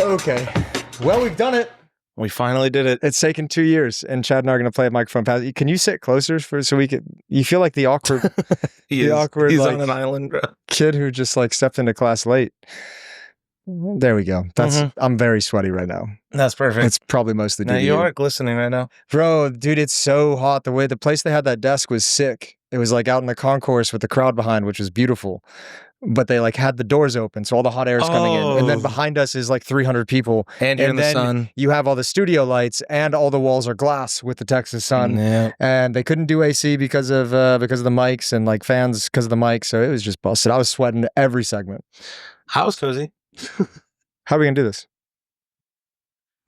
Okay. Well, we've done it. We finally did it. It's taken 2 years, and Chad and I are going to play a microphone pass. Can you sit closer so we could? You feel like the awkward, He's like, on an island, bro. Kid who just like stepped into class late. There we go. I'm very sweaty right now. That's perfect. It's probably mostly due now to you are glistening right now, bro. Dude, it's so hot. The place they had that desk was sick. It was like out in the concourse with the crowd behind, which was beautiful. But they like had the doors open, so all the hot air is coming in, and then behind us is like 300 people, and you're in the sun. You have all the studio lights, and all the walls are glass with the Texas sun. Yeah. And they couldn't do AC because of the mics, and like fans because of the mics. So it was just busted. I was sweating every segment. How was cozy? How are we gonna do this?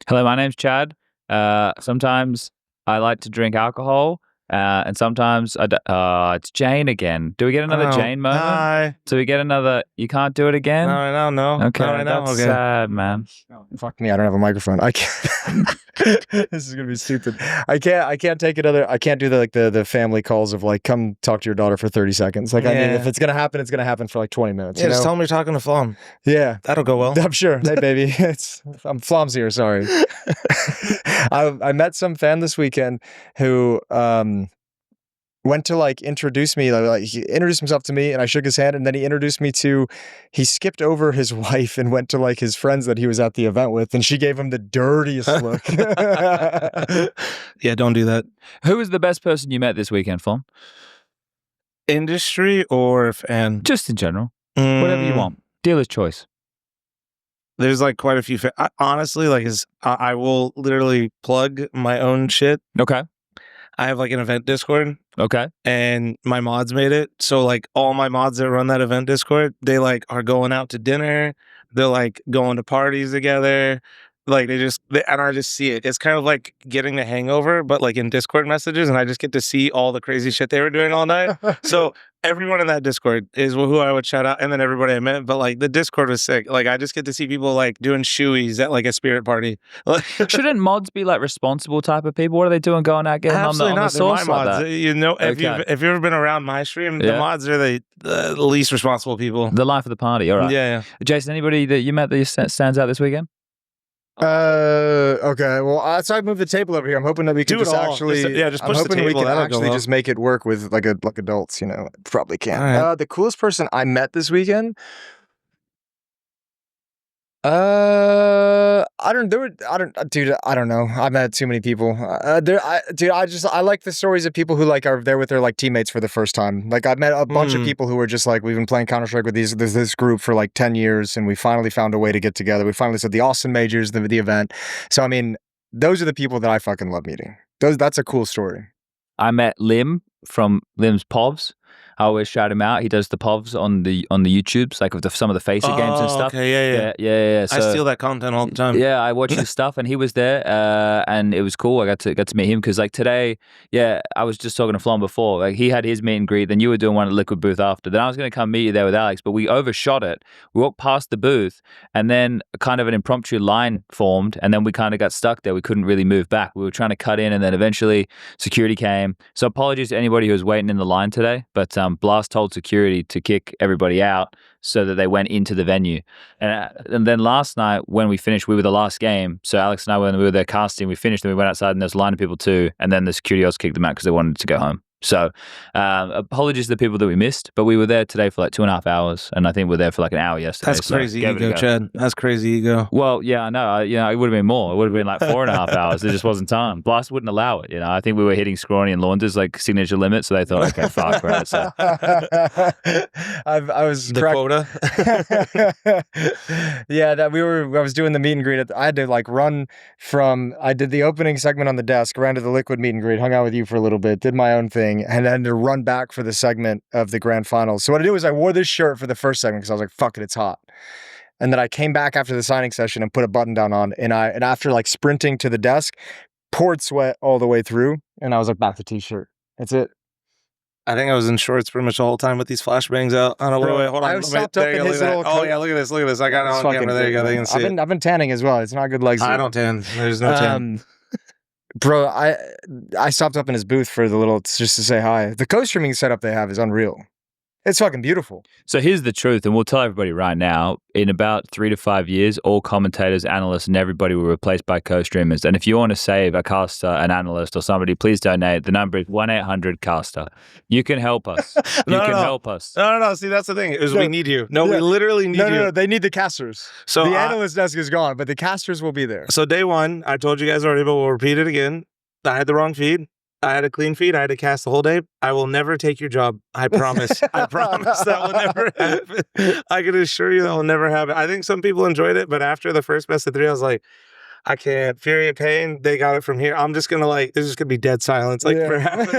Hello, my name's Chad. Sometimes I like to drink alcohol. And sometimes it's Jane again. Do we get another Jane moment? Hi. Do we get another? You can't do it again? No. Okay, that's sad, man. Fuck me, I don't have a microphone. I can't. This is gonna be stupid. I can't take another. I can't do the family calls of like, come talk to your daughter for 30 seconds. Like, I mean, if it's gonna happen, it's gonna happen for like 20 minutes. Yeah, just tell them you're talking to fl0m. Yeah, that'll go well. I'm sure. Hey, baby, I'm fl0m's here. Sorry. I met some fan this weekend who went to like introduce me, like he introduced himself to me, and I shook his hand, and then he skipped over his wife and went to like his friends that he was at the event with, and she gave him the dirtiest look. Yeah, don't do that. Who was the best person you met this weekend, fl0m? Industry or fan? Just in general. Whatever you want. Dealer's choice. There's like quite a few. Honestly, like I will literally plug my own shit. Okay. I have like an event Discord. Okay. And my mods made it. So like all my mods that run that event Discord, they like are going out to dinner. They're like going to parties together. Like and I just see it. It's kind of like getting the hangover, but like in Discord messages, and I just get to see all the crazy shit they were doing all night. So everyone in that Discord is who I would shout out, and then everybody I met. But like the Discord was sick. Like I just get to see people like doing shoeys at like a spirit party. Shouldn't mods be like responsible type of people? What are they doing going out getting on the sauce like that? You know, if you've ever been around my stream, the mods are the least responsible people. The life of the party. All right. Yeah. Jason, anybody that you met that stands out this weekend? Okay. Well, so I moved the table over here. I'm hoping that we can just actually, just push the table. We can actually just make it work with like adults. You know, probably can't. Right. The coolest person I met this weekend. I don't know. I met too many people. I like the stories of people who like are there with their like teammates for the first time. Like I've met a bunch of people who are just like, we've been playing Counter-Strike with this group for like 10 years, and we finally found a way to get together. We finally said the Austin Majors, the event. So I mean, those are the people that I fucking love meeting. That's a cool story. I met Lim from Lim's Povs. I always shout him out. He does the povs on the YouTubes, like of some of the FaZe games and stuff. Okay, yeah. So, I steal that content all the time. Yeah, I watch his stuff, and he was there, and it was cool. I got to meet him because like today, I was just talking to fl0m before. Like he had his meet and greet, then you were doing one at Liquid booth after. Then I was going to come meet you there with Alex, but we overshot it. We walked past the booth, and then kind of an impromptu line formed, and then we kind of got stuck there. We couldn't really move back. We were trying to cut in, and then eventually security came. So apologies to anybody who was waiting in the line today, but Blast told security to kick everybody out so that they went into the venue. And then last night when we finished, we were the last game. So Alex and I, when we were there casting, we finished and we went outside and there's a line of people too. And then the security also kicked them out because they wanted to go home. So apologies to the people that we missed, but we were there today for like 2.5 hours, and I think we were there for like an hour yesterday. That's crazy ego, Chad. That's crazy ego. Well, yeah, I know. It would have been more. It would have been like 4.5 hours. There just wasn't time. Blast wouldn't allow it. I think we were hitting Scrawny and Launders like signature limit, so they thought, okay, fuck, right. So I was the quota. Yeah, I was doing the meet and greet. I had to like run from. I did the opening segment on the desk, ran to the Liquid meet and greet, hung out with you for a little bit, did my own thing. And then to run back for the segment of the grand finals. So what I did was I wore this shirt for the first segment because I was like, fuck it, it's hot. And then I came back after the signing session and put a button down on, and after like sprinting to the desk, poured sweat all the way through, and I was like, back to t-shirt. That's it. I think I was in shorts pretty much the whole time with these flashbangs out. I don't know. Wait, hold on. I was stopped up in his little coat. Oh yeah, look at this. I got it on camera. There you go. They can see it. I've been tanning as well. It's not good legs. I don't tan. There's no tan. Bro, I stopped up in his booth for the little, just to say hi. The co-streaming setup they have is unreal. It's fucking beautiful. So here's the truth, and we'll tell everybody right now, in about 3 to 5 years, all commentators, analysts, and everybody will be replaced by co-streamers. And if you want to save a caster, an analyst, or somebody, please donate. The number is 1-800-CASTER. You can help us. You can help us. No. See, that's the thing, is we need you. No, we literally need you. No, they need the casters. So the analyst desk is gone, but the casters will be there. So day one, I told you guys already, but we'll repeat it again. I had the wrong feed. I had a clean feed. I had to cast the whole day. I will never take your job. I promise. I promise that will never happen. I can assure you that will never happen. I think some people enjoyed it, but after the first best of 3, I was like, I can't. Fury and Pain, they got it from here. I'm just going to there's just going to be dead silence for half of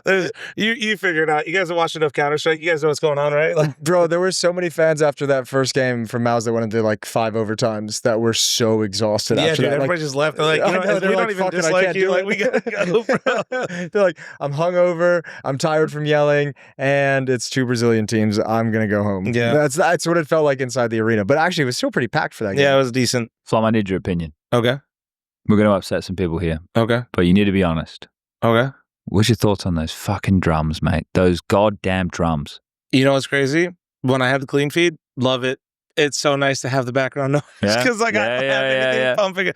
it. You figure it out. You guys have watched enough Counter-Strike. You guys know what's going on, right? Bro, there were so many fans after that first game from Mouz that went into 5 overtimes that were so exhausted after that. Everybody just left. They're like, we don't even dislike you. We got to go, bro. They're like, I'm hungover, I'm tired from yelling, and it's 2 Brazilian teams. I'm going to go home. Yeah. That's what it felt like inside the arena. But actually, it was still pretty packed for that game. Yeah, it was decent. fl0m, I need your opinion. Okay. We're going to upset some people here. Okay. But you need to be honest. Okay. What's your thoughts on those fucking drums, mate? Those goddamn drums. You know what's crazy? When I have the clean feed, love it. It's so nice to have the background noise because I don't have anything pumping.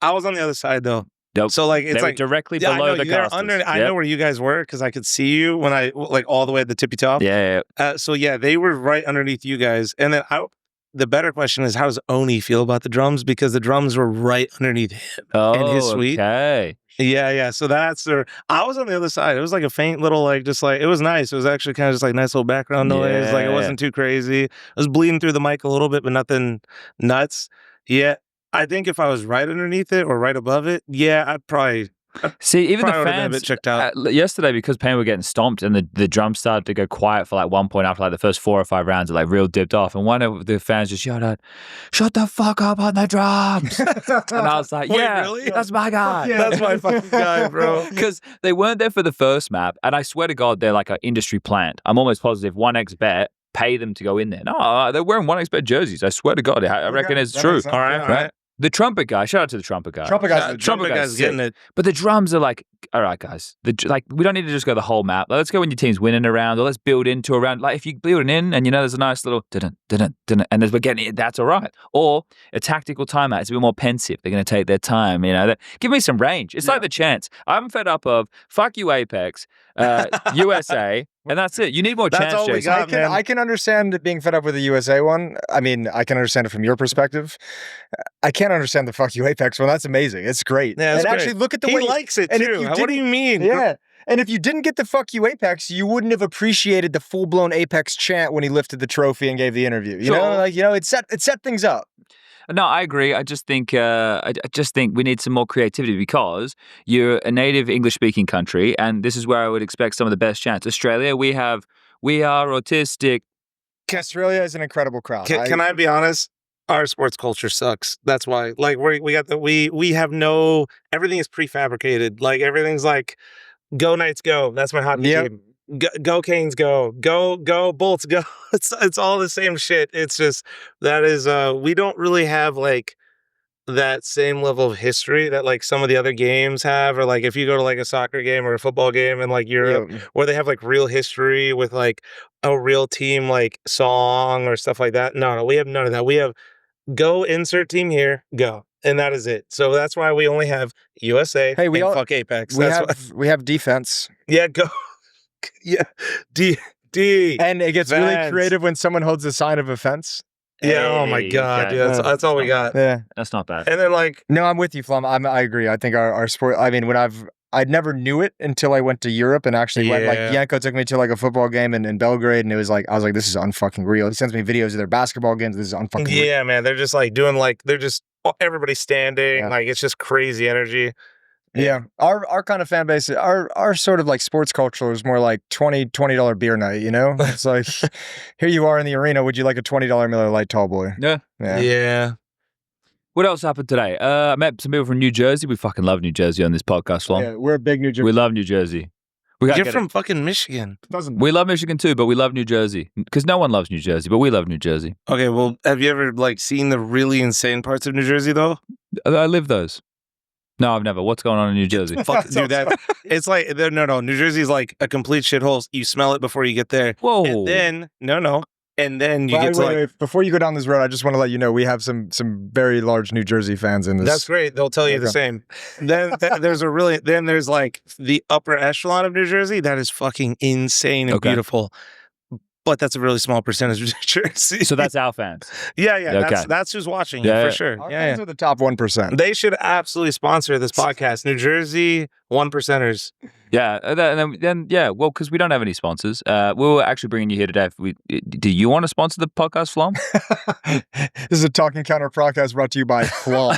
I was on the other side though. Nope. So it's they were directly below the casters. I know where you guys were because I could see you when I all the way at the tippy top. Yeah. So they were right underneath you guys, and then the better question is, how does Oni feel about the drums? Because the drums were right underneath him in his suite. Okay. Yeah. So I was on the other side. It was like a faint little, it was nice. It was actually kind of just nice little background noise. It wasn't too crazy. It was bleeding through the mic a little bit, but nothing nuts. Yeah. I think if I was right underneath it or right above it, I'd probably... See, even the fans a bit checked out. Yesterday, because Pain were getting stomped and the drums started to go quiet for one point after the first 4 or 5 rounds, it real dipped off, and one of the fans just yelled out, "Shut the fuck up on the drums!" And I was like, Wait, "Yeah, really? that's my guy. That's my fucking guy, bro." Because they weren't there for the first map, and I swear to God, they're like an industry plant. I'm almost positive 1xBet pay them to go in there. No, they're wearing 1xBet jerseys. I swear to God, I reckon it's true. All right. The trumpet guy, shout out to the trumpet guy. Trumpet guy's getting it. But the drums are all right, guys. We don't need to just go the whole map. Let's go when your team's winning a round, or let's build into a round. If you build it in and there's a nice little dun and as we're getting it, that's all right. Or a tactical timeout. It's a bit more pensive. They're going to take their time. Give me some range. It's like the Chants. I'm fed up of fuck you, Apex, USA. And that's it. You need more That's chance, all we Jason. got, man. I can understand being fed up with the USA one. I mean, I can understand it from your perspective. I can't understand the fuck you Apex one. That's amazing. It's great. Yeah, and great. actually, look at the way he likes it and too. What do you mean? Yeah. And if you didn't get the fuck you Apex, you wouldn't have appreciated the full blown Apex chant when he lifted the trophy and gave the interview. You know, it set things up. No, I agree. I just think we need some more creativity because you're a native English-speaking country, and this is where I would expect some of the best chants. Australia, we are autistic. Australia is an incredible crowd. Can I be honest? Our sports culture sucks. That's why. We have no. Everything is prefabricated. Everything's go Knights go. That's my hockey team. Go Canes go Bolts go. It's all the same shit. It's just that is we don't really have that same level of history that some of the other games have, or if you go to a soccer game or a football game in Europe, where they have real history with a real team song or stuff like that. No, we have none of that. We have go insert team here, go. And that is it. So that's why we only have USA. Hey, fuck Apex. We have defense. Yeah, go. Yeah, D. And it gets really creative when someone holds a sign of offense. Yeah, oh my God, dude, that's all we got. Yeah, that's not bad. And then no, I'm with you, fl0m. I agree. I think our sport. I mean, I never knew it until I went to Europe and actually went. Yanko took me to a football game in Belgrade, and it was I was like, this is unfucking real. He sends me videos of their basketball games. This is unfucking real. Yeah, man, they're just doing they're just everybody standing. Yeah. It's just crazy energy. Yeah, our kind of fan base, our sort of sports culture is more $20 beer night, you know? It's here you are in the arena, would you like a $20 Miller Lite tall boy? Yeah. What else happened today? I met some people from New Jersey. We fucking love New Jersey on this podcast, fl0m. Yeah, we're a big New Jersey. We love New Jersey. You're from fucking Michigan. We love Michigan too, but we love New Jersey. Because no one loves New Jersey, but we love New Jersey. Okay, well, have you ever seen the really insane parts of New Jersey though? I live those. No, I've never. What's going on in New Jersey? Fuck, dude, it's like no. New Jersey's like a complete shithole. You smell it before you get there. Whoa. And then and then you get to wait. Before you go down this road, I just want to let you know we have some very large New Jersey fans in this. That's great. They'll tell you the same. Then there's like the upper echelon of New Jersey that is fucking insane and beautiful. But that's a really small percentage of New Jersey. So that's our fans. Yeah. Okay. That's who's watching for sure. Our fans are the top 1%. They should absolutely sponsor this podcast. New Jersey 1%ers. Yeah, and then well, because we don't have any sponsors. We were actually bringing you here today. Do you want to sponsor the podcast, Flom? This is a Talking Counter podcast brought to you by FlOM.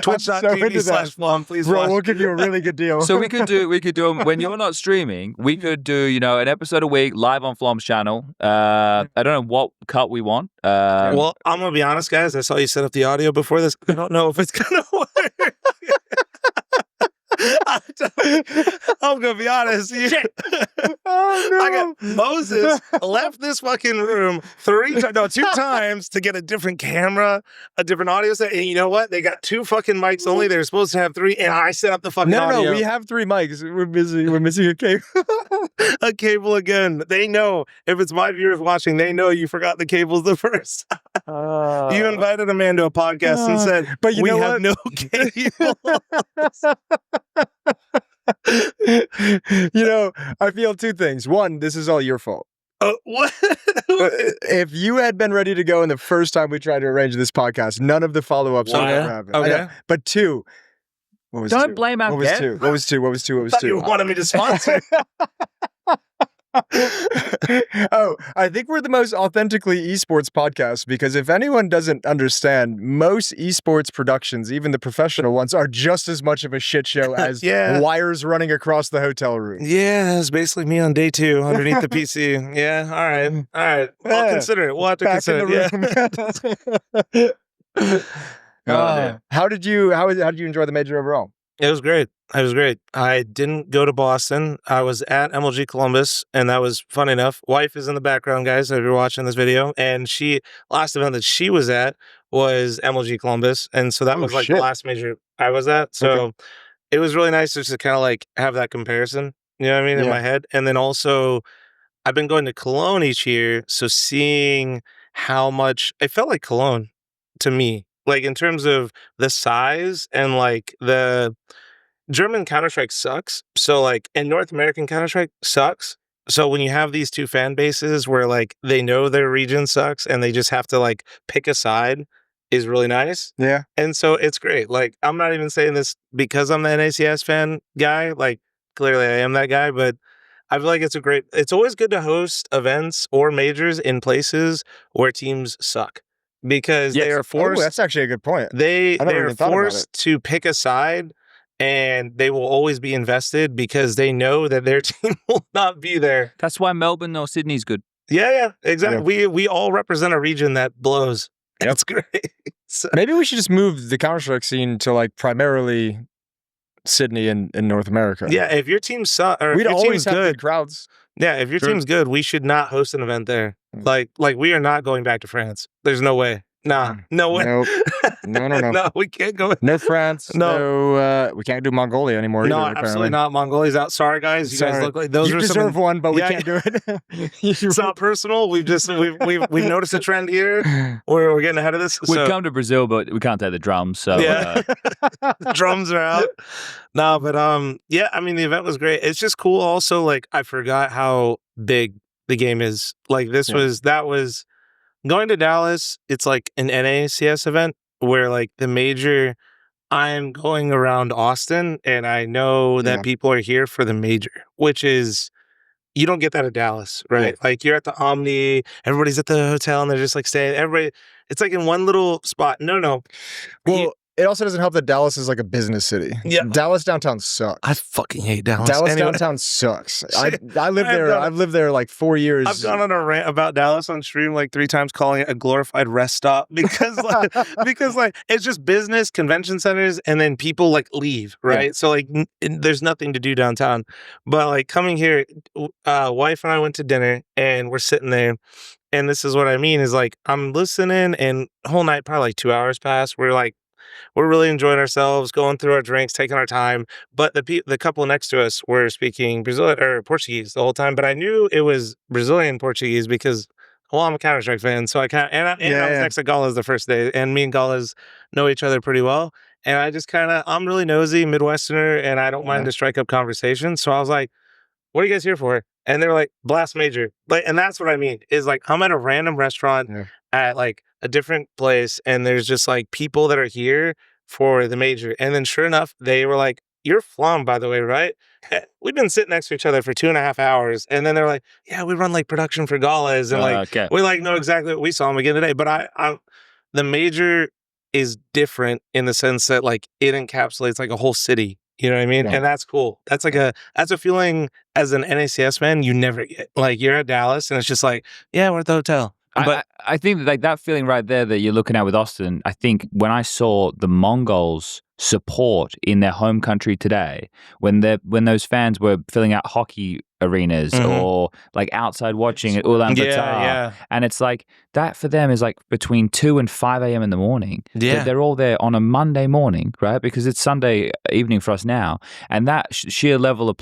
Twitch.tv/FlOM, please. Bro, we'll give you a really good deal. So we could do when you're not streaming. We could do an episode a week live on FlOM's channel. I don't know what cut we want. Well, I'm gonna be honest, guys. I saw you set up the audio before this. I don't know if it's gonna work. I'm gonna be honest. Oh no! Moses left this fucking room 2 times to get a different camera, a different audio set. And you know what? They got 2 fucking mics only. They're supposed to have 3, and I set up the fucking audio. No, we have 3 mics. We're missing a cable. A cable again. They know if it's my viewers watching. They know you forgot the cables the first time. You invited a man to a podcast and said, "But you know have no cables." I feel 2 things. 1, this is all your fault. What? If you had been ready to go in the first time we tried to arrange this podcast, none of the follow-ups would have happened. Okay. But 2, what was Don't 2? blame our What was 2? You wanted me to sponsor. I think we're the most authentically esports podcast because if anyone doesn't understand, most esports productions, even the professional ones, are just as much of a shit show as wires running across the hotel room. Yeah, it's basically me on day 2 underneath the PC. Yeah, all right. I'll consider it. We'll have to consider it. How did you enjoy the major overall? It was great. I didn't go to Boston. I was at MLG Columbus, and that was fun enough. Wife is in the background, guys, if you're watching this video. And last event that she was at was MLG Columbus. And so that was like the last major I was at. So it was really nice just to kind of like have that comparison, you know what I mean, in my head. And then also, I've been going to Cologne each year. So seeing how much, it felt like Cologne to me. Like in terms of the size and like the German Counter-Strike sucks. So like, and North American Counter-Strike sucks. So when you have these 2 fan bases where like they know their region sucks and they just have to like pick a side is really nice. Yeah. And so it's great. Like, I'm not even saying this because I'm the NACS fan guy. Like, clearly I am that guy, but I feel like it's always good to host events or majors in places where teams suck. Because they are forced. Oh, that's actually a good point. They are forced to pick a side, and they will always be invested because they know that their team will not be there. That's why Melbourne or Sydney's good. Yeah, exactly. Yeah. We all represent a region that blows. That's great. So, maybe we should just move the Counter-Strike scene to like primarily Sydney and North America. Yeah, if your team sucks, or we'd if your always team's have good, good crowds. Yeah, if your team's good, we should not host an event there. Like we are not going back to France. There's no way. Nah, no way. Nope. No. No, we can't go. No France. No, we can't do Mongolia anymore. No, either, absolutely not. Mongolia's out. Sorry, guys. You guys look like those. You deserve one, but we can't do it. It's not personal. We've noticed a trend here. We're getting ahead of this. We've come to Brazil, but we can't take the drums. So the drums are out. No, but yeah. I mean, the event was great. It's just cool. Also, like I forgot how big the game is. Like that was. Going to Dallas, it's like an NACS event where like the major, I'm going around Austin and I know that people are here for the major, which is, you don't get that at Dallas, right? Yeah. Like you're at the Omni, everybody's at the hotel and they're just like staying, everybody, it's like in one little spot. No. Well, it also doesn't help that Dallas is like a business city. Yeah. Dallas downtown sucks. I fucking hate Dallas. Dallas downtown sucks. I live there. I've lived there like 4 years. I've gone on a rant about Dallas on stream like 3 times, calling it a glorified rest stop because like it's just business, convention centers, and then people like leave, right? Yeah. So like there's nothing to do downtown. But like coming here, wife and I went to dinner and we're sitting there. And this is what I mean is like I'm listening and whole night, probably like 2 hours passed. We're like, we're really enjoying ourselves, going through our drinks, taking our time. But the couple next to us were speaking Brazilian or Portuguese the whole time. But I knew it was Brazilian Portuguese because, well, I'm a Counter-Strike fan, so I I was next to Galez the first day, and me and Galez know each other pretty well. And I just I'm really nosy, Midwesterner, and I don't mind to strike up conversation. So I was like, what are you guys here for? And they're like, blast major. Like, and that's what I mean, is like, I'm at a random restaurant at like a different place, and there's just like people that are here for the major. And then sure enough, they were like, you're flom, by the way, right? We've been sitting next to each other for 2.5 hours. And then they're like, yeah, we run like production for Galez. And like, we like know exactly what we saw him again today. But the major is different in the sense that like it encapsulates like a whole city. You know what I mean? Yeah. And that's cool. That's like that's a feeling as an NACS fan you never get. Like you're at Dallas and it's just like, yeah, we're at the hotel. But I think like that feeling right there that you're looking at with Austin, I think when I saw the Mongolz support in their home country today, when those fans were filling out hockey arenas or like outside watching at Ulaanbaatar, and it's like that for them is like between 2 and 5 a.m. in the morning. They're all there on a Monday morning, right? Because it's Sunday evening for us now, and that sheer level of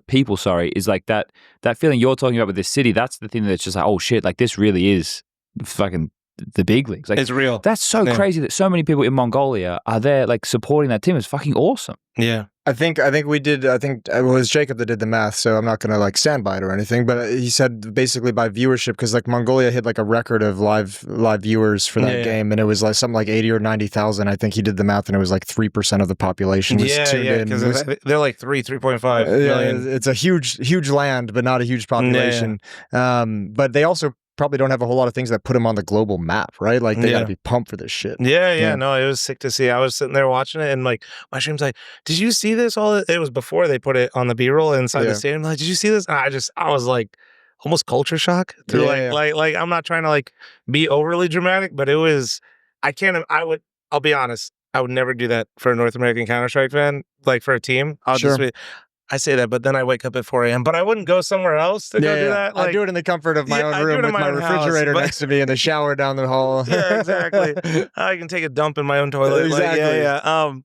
people, is like that feeling you're talking about with this city. That's the thing that's just like, oh shit, like this really is fucking the big leagues. Like it's real. That's so crazy that so many people in Mongolia are there like supporting that team. It's fucking awesome. Yeah. I think we did. I think it was Jacob that did the math, so I'm not gonna like stand by it or anything. But he said basically by viewership, because like Mongolia hit like a record of live viewers for that game, and it was like something like 80 or 90,000. I think he did the math, and it was like 3% of the population was tuned in. Because they're like 3.5 million. It's a huge land, but not a huge population. But they also probably don't have a whole lot of things that put them on the global map, right? Like they gotta be pumped for this shit. No, it was sick to see. I was sitting there watching it, and like my stream's like, did you see this? It was before they put it on the B-roll inside the stadium. Like, did you see this? And I was like almost culture shock. Like I'm not trying to like be overly dramatic, but it was. I'll be honest. I would never do that for a North American Counter-Strike fan, like for a team. I say that, but then I wake up at 4 a.m. But I wouldn't go somewhere else to go do that. Like, I do it in the comfort of my own room with my refrigerator next to me and the shower down the hall. Yeah, exactly. I can take a dump in my own toilet. Exactly.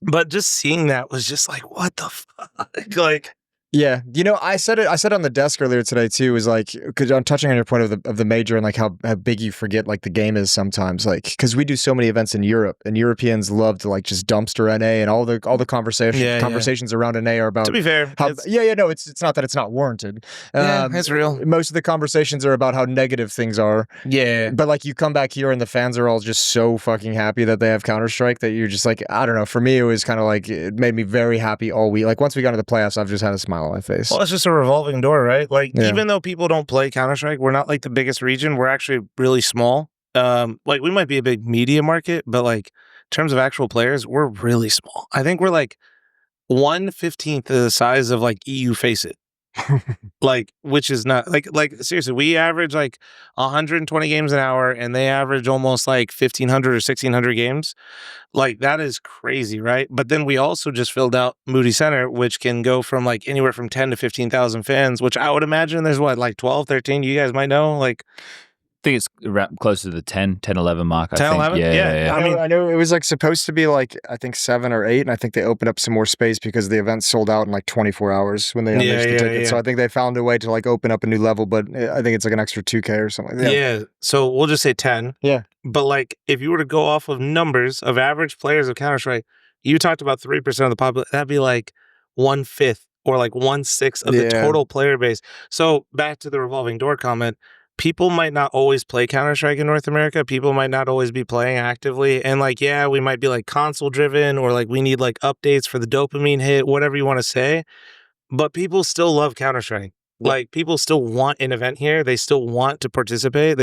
But just seeing that was just like, what the fuck? Like, yeah, you know, I said on the desk earlier today too. Is like, because I'm touching on your point of the major and like how big you forget like the game is sometimes. Like, because we do so many events in Europe, and Europeans love to like just dumpster NA, and all the conversations around NA are about. To be fair, no, it's not that it's not warranted. It's real. Most of the conversations are about how negative things are. Yeah, but like you come back here and the fans are all just so fucking happy that they have Counter-Strike that you're just like, I don't know. For me, it was kind of like it made me very happy all week. Like once we got into the playoffs, I've just had a smile on my face. Well, it's just a revolving door, right? Like, even though people don't play Counter-Strike, we're not like the biggest region. We're actually really small. Like, we might be a big media market, but like, in terms of actual players, we're really small. I think we're like 1/15 of the size of like EU Face It. Like, which is not like seriously, we average like 120 games an hour, and they average almost like 1,500 or 1,600 games. Like, that is crazy, right? But then we also just filled out Moody Center, which can go from like anywhere from 10 to 15,000 fans, which I would imagine there's what, like 12, 13, you guys might know, like. I think it's closer to the 10, 11 mark. 10, 11? Yeah. I know it was like supposed to be like, I think 7 or 8, and I think they opened up some more space because the event sold out in like 24 hours when they unleashed the tickets. So I think they found a way to like open up a new level, but I think it's like an extra 2K or something like that. Yeah. So we'll just say 10. Yeah. But like, if you were to go off of numbers of average players of Counter-Strike, you talked about 3% of the population, that'd be like 1/5 or like 1/6 of the total player base. So back to the revolving door comment, people might not always play Counter-Strike in North America. People might not always be playing actively. And like, yeah, we might be like console driven, or like we need like updates for the dopamine hit, whatever you want to say. But people still love Counter-Strike. Like, people still want an event here. They still want to participate.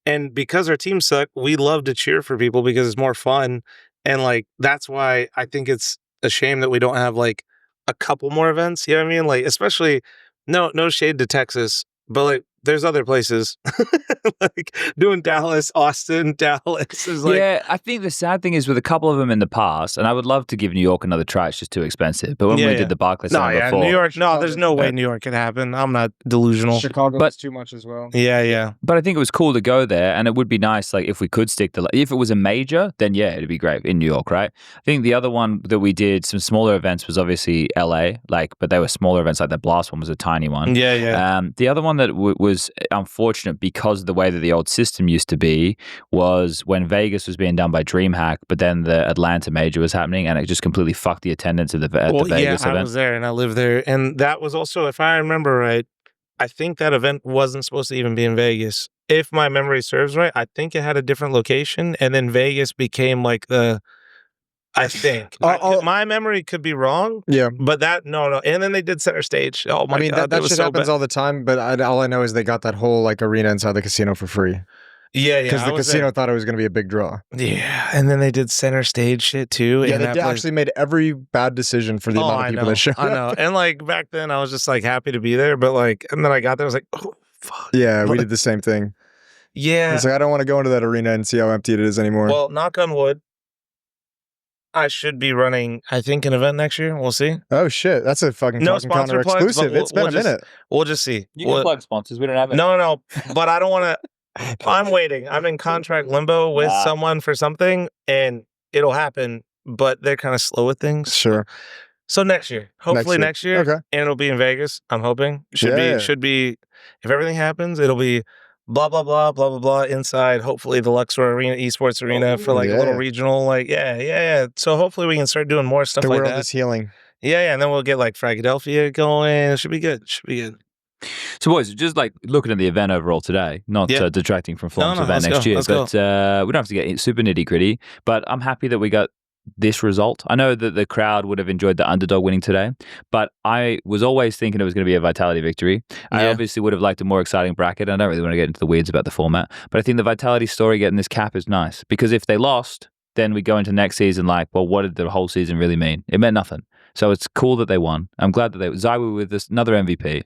And because our teams suck, we love to cheer for people because it's more fun. And like, that's why I think it's a shame that we don't have like a couple more events. You know what I mean? Like, especially, no shade to Texas, but like, there's other places. Like doing Dallas, Austin, Dallas is like. Yeah, I think the sad thing is with a couple of them in the past, and I would love to give New York another try. It's just too expensive. But when we did the Barclays Center before, New York, no, there's no way New York can happen. I'm not delusional. Chicago But- was too much as well. Yeah. But I think it was cool to go there, and it would be nice, like if we could stick to, if it was a major, then yeah, it'd be great in New York, right? I think the other one that we did some smaller events was obviously LA, like, but they were smaller events. Like that Blast one was a tiny one. Yeah. The other one that was unfortunate because of the way that the old system used to be was when Vegas was being done by DreamHack, but then the Atlanta major was happening, and it just completely fucked the attendance of the Vegas event. I was there and I lived there, and that was also, if I remember right, I think that event wasn't supposed to even be in Vegas. If my memory serves right, I think it had a different location, and then Vegas became like the. I think my memory could be wrong. Yeah, but no, and then they did center stage. Oh my god, that shit happens all the time. But all I know is they got that whole like arena inside the casino for free. Yeah, because the casino thought it was going to be a big draw. Yeah, and then they did center stage shit too. Yeah, and they actually made every bad decision for the amount of people that showed up. I know, and like back then, I was just like happy to be there, but like, and then I got there, I was like, oh fuck. Yeah, we did the same thing. Yeah, it's like I don't want to go into that arena and see how empty it is anymore. Well, knock on wood. I should be running, I think, an event next year. We'll see. Oh shit, that's a fucking no Talking Counter exclusive. It's been a minute. We'll just see. You can plug sponsors. We don't have it. No, but I don't want to. I'm waiting. I'm in contract limbo with someone for something, and it'll happen. But they're kind of slow with things. Sure. So next year, hopefully next year, okay. And it'll be in Vegas. I'm hoping should be. If everything happens, it'll be. Blah blah blah blah blah blah inside. Hopefully the Luxor Arena, esports arena for like a little regional. Like yeah. So hopefully we can start doing more stuff like that. The world is healing. Yeah, and then we'll get like Philadelphia going. It should be good. So boys, just like looking at the event overall today, not detracting from fl0m's event next year, but we don't have to get super nitty gritty. But I'm happy that we got this result. I know that the crowd would have enjoyed the underdog winning today, but I was always thinking it was going to be a Vitality victory. I obviously would have liked a more exciting bracket. I don't really want to get into the weeds about the format, but I think the Vitality story getting this cap is nice, because if they lost, then we go into next season like, well, what did the whole season really mean? It meant nothing. So it's cool that they won. I'm glad that Zywoo with this another MVP,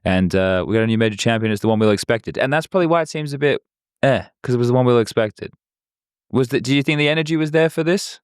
and we got a new major champion. It's the one we all expected, and that's probably why it seems a bit because it was the one we all expected. Do you think the energy was there for this?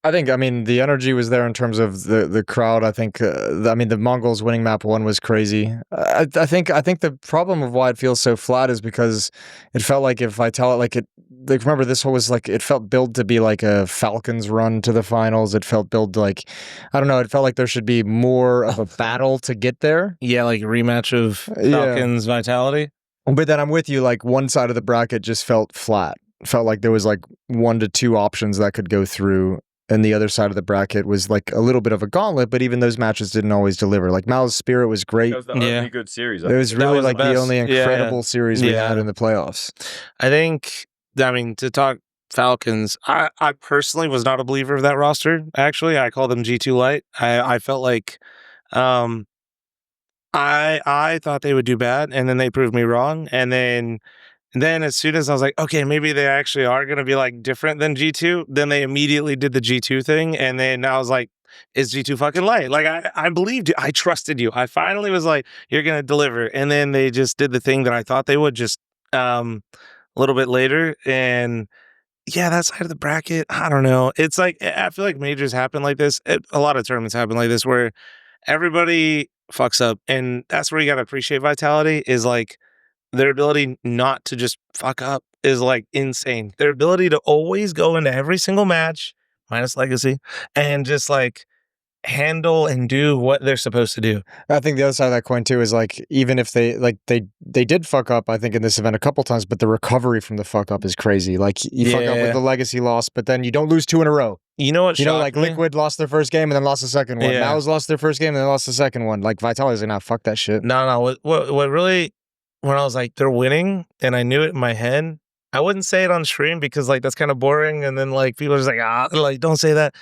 I mean, the energy was there in terms of the crowd. I think, the Mongolz winning map 1 was crazy. I think the problem of why it feels so flat is because it felt like if remember this whole was like, it felt billed to be like a Falcons run to the finals. It felt billed like, I don't know, it felt like there should be more of a battle to get there. Yeah, like a rematch of Falcons Vitality. But then I'm with you, like one side of the bracket just felt flat. Felt like there was like 1 to 2 options that could go through. And the other side of the bracket was like a little bit of a gauntlet, but even those matches didn't always deliver. Like Mouz's Spirit was great. It was the only good series. It was really like the only incredible series we had in the playoffs. I think, to talk Falcons, I personally was not a believer of that roster. Actually, I call them G2 Light. I felt like I thought they would do bad, and then they proved me wrong. And then as soon as I was like, okay, maybe they actually are going to be like different than G2, then they immediately did the G2 thing. And then I was like, is G2 fucking light? Like, I believed you. I trusted you. I finally was like, you're going to deliver. And then they just did the thing that I thought they would just a little bit later. And yeah, that side of the bracket, I don't know. It's like, I feel like majors happen like this. A lot of tournaments happen like this where everybody fucks up. And that's where you got to appreciate Vitality is like, their ability not to just fuck up is like insane. Their ability to always go into every single match, minus Legacy, and just like handle and do what they're supposed to do. I think the other side of that coin too is like, even if they did fuck up, I think in this event a couple times, but the recovery from the fuck up is crazy. Like you fuck up with the Legacy loss, but then you don't lose 2 in a row. You know what? Like Liquid lost their first game and then lost the second one. Mouz lost their first game and then lost the second one. Like Vitality's like, nah, fuck that shit. No. What really? When I was like, they're winning, and I knew it in my head, I wouldn't say it on stream because like that's kind of boring. And then like people are just like, don't say that.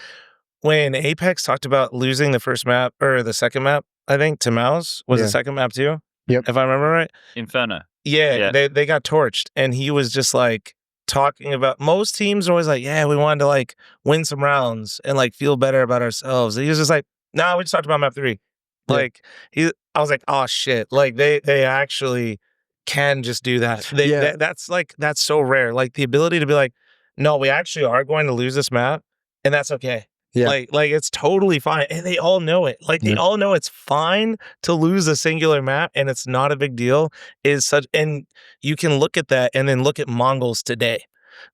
When Apex talked about losing the first map or the second map, I think to Mouz was the second map too. Yep, if I remember right. Inferno. Yeah. They got torched, and he was just like talking about most teams are always like, yeah, we wanted to like win some rounds and like feel better about ourselves. And he was just like, nah, we just talked about map 3. Like I was like, oh shit, like they actually can just do that. Yeah. That's so rare. Like the ability to be like, no, we actually are going to lose this map, and that's okay. Yeah. Like it's totally fine, and they all know it. Like they all know it's fine to lose a singular map, and it's not a big deal. And you can look at that, and then look at Mongolz today,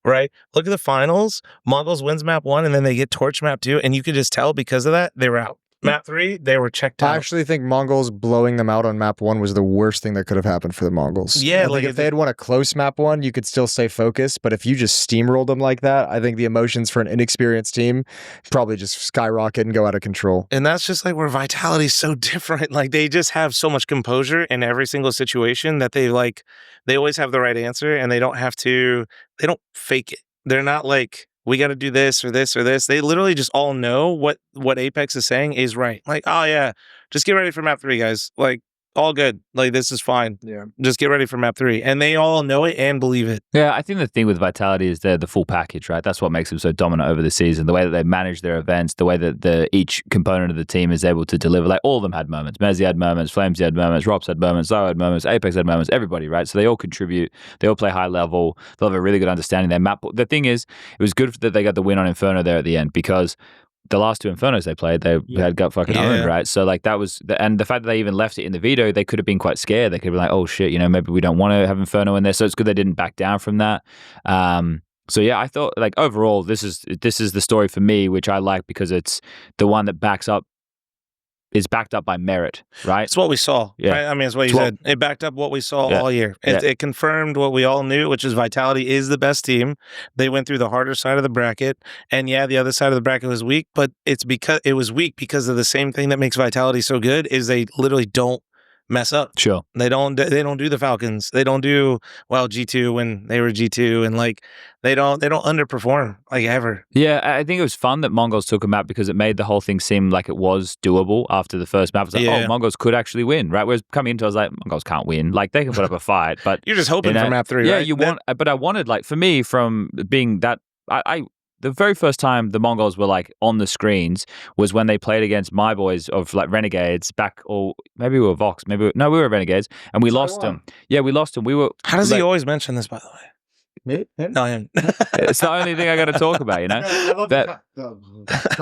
right? Look at the finals. Mongolz wins map 1, and then they get torch map 2, and you could just tell because of that they were out. Map 3, they were checked out. I actually think Mongolz blowing them out on map 1 was the worst thing that could have happened for the Mongols. Yeah, like if they had won a close map 1, you could still stay focused. But if you just steamrolled them like that, I think the emotions for an inexperienced team probably just skyrocket and go out of control. And that's just like where Vitality's so different. Like they just have so much composure in every single situation that they always have the right answer, and they don't fake it. They're not like, we got to do this or this or this. They literally just all know what Apex is saying is right. Like, oh yeah, just get ready for map 3, guys. Like, all good. Like, this is fine. Yeah. Just get ready for map 3. And they all know it and believe it. Yeah, I think the thing with Vitality is they're the full package, right? That's what makes them so dominant over the season. The way that they manage their events, the way that each component of the team is able to deliver. Like, all of them had moments. Mezzy had moments, fl0m had moments, Rops had moments, Zoe had moments, Apex had moments, everybody, right? So they all contribute. They all play high level. They'll have a really good understanding of their map. The thing is, it was good that they got the win on Inferno there at the end, because the last 2 Infernos they played, they had got fucking owned, right? So like that was, and the fact that they even left it in the veto, they could have been quite scared. They could have been like, oh shit, maybe we don't want to have Inferno in there. So it's good they didn't back down from that. So yeah, I thought like overall, this is the story for me, which I like because it's the one that is backed up by merit, right? It's what we saw. Yeah. Right? I mean, it's what you said. It backed up what we saw all year. It confirmed what we all knew, which is Vitality is the best team. They went through the harder side of the bracket. And yeah, the other side of the bracket was weak, but it's because it was weak because of the same thing that makes Vitality so good is they literally don't mess up. Sure. They don't do the Falcons. They don't do G2 when they were G2, and like they don't underperform like ever. Yeah, I think it was fun that Mongolz took a map because it made the whole thing seem like it was doable after the first map. It was like, oh, Mongolz could actually win, right? Whereas coming into it, I was like, Mongolz can't win. Like they can put up a fight, but you're just hoping for map 3, yeah, right? But I wanted, like, for me, from being that the very first time the Mongolz were like on the screens was when they played against my boys of like Renegades back, or maybe we were Vox, we were Renegades, and we lost them. Yeah, we lost them. We were. How does he always mention this, by the way? Me? No, him. It's the only thing I got to talk about, Go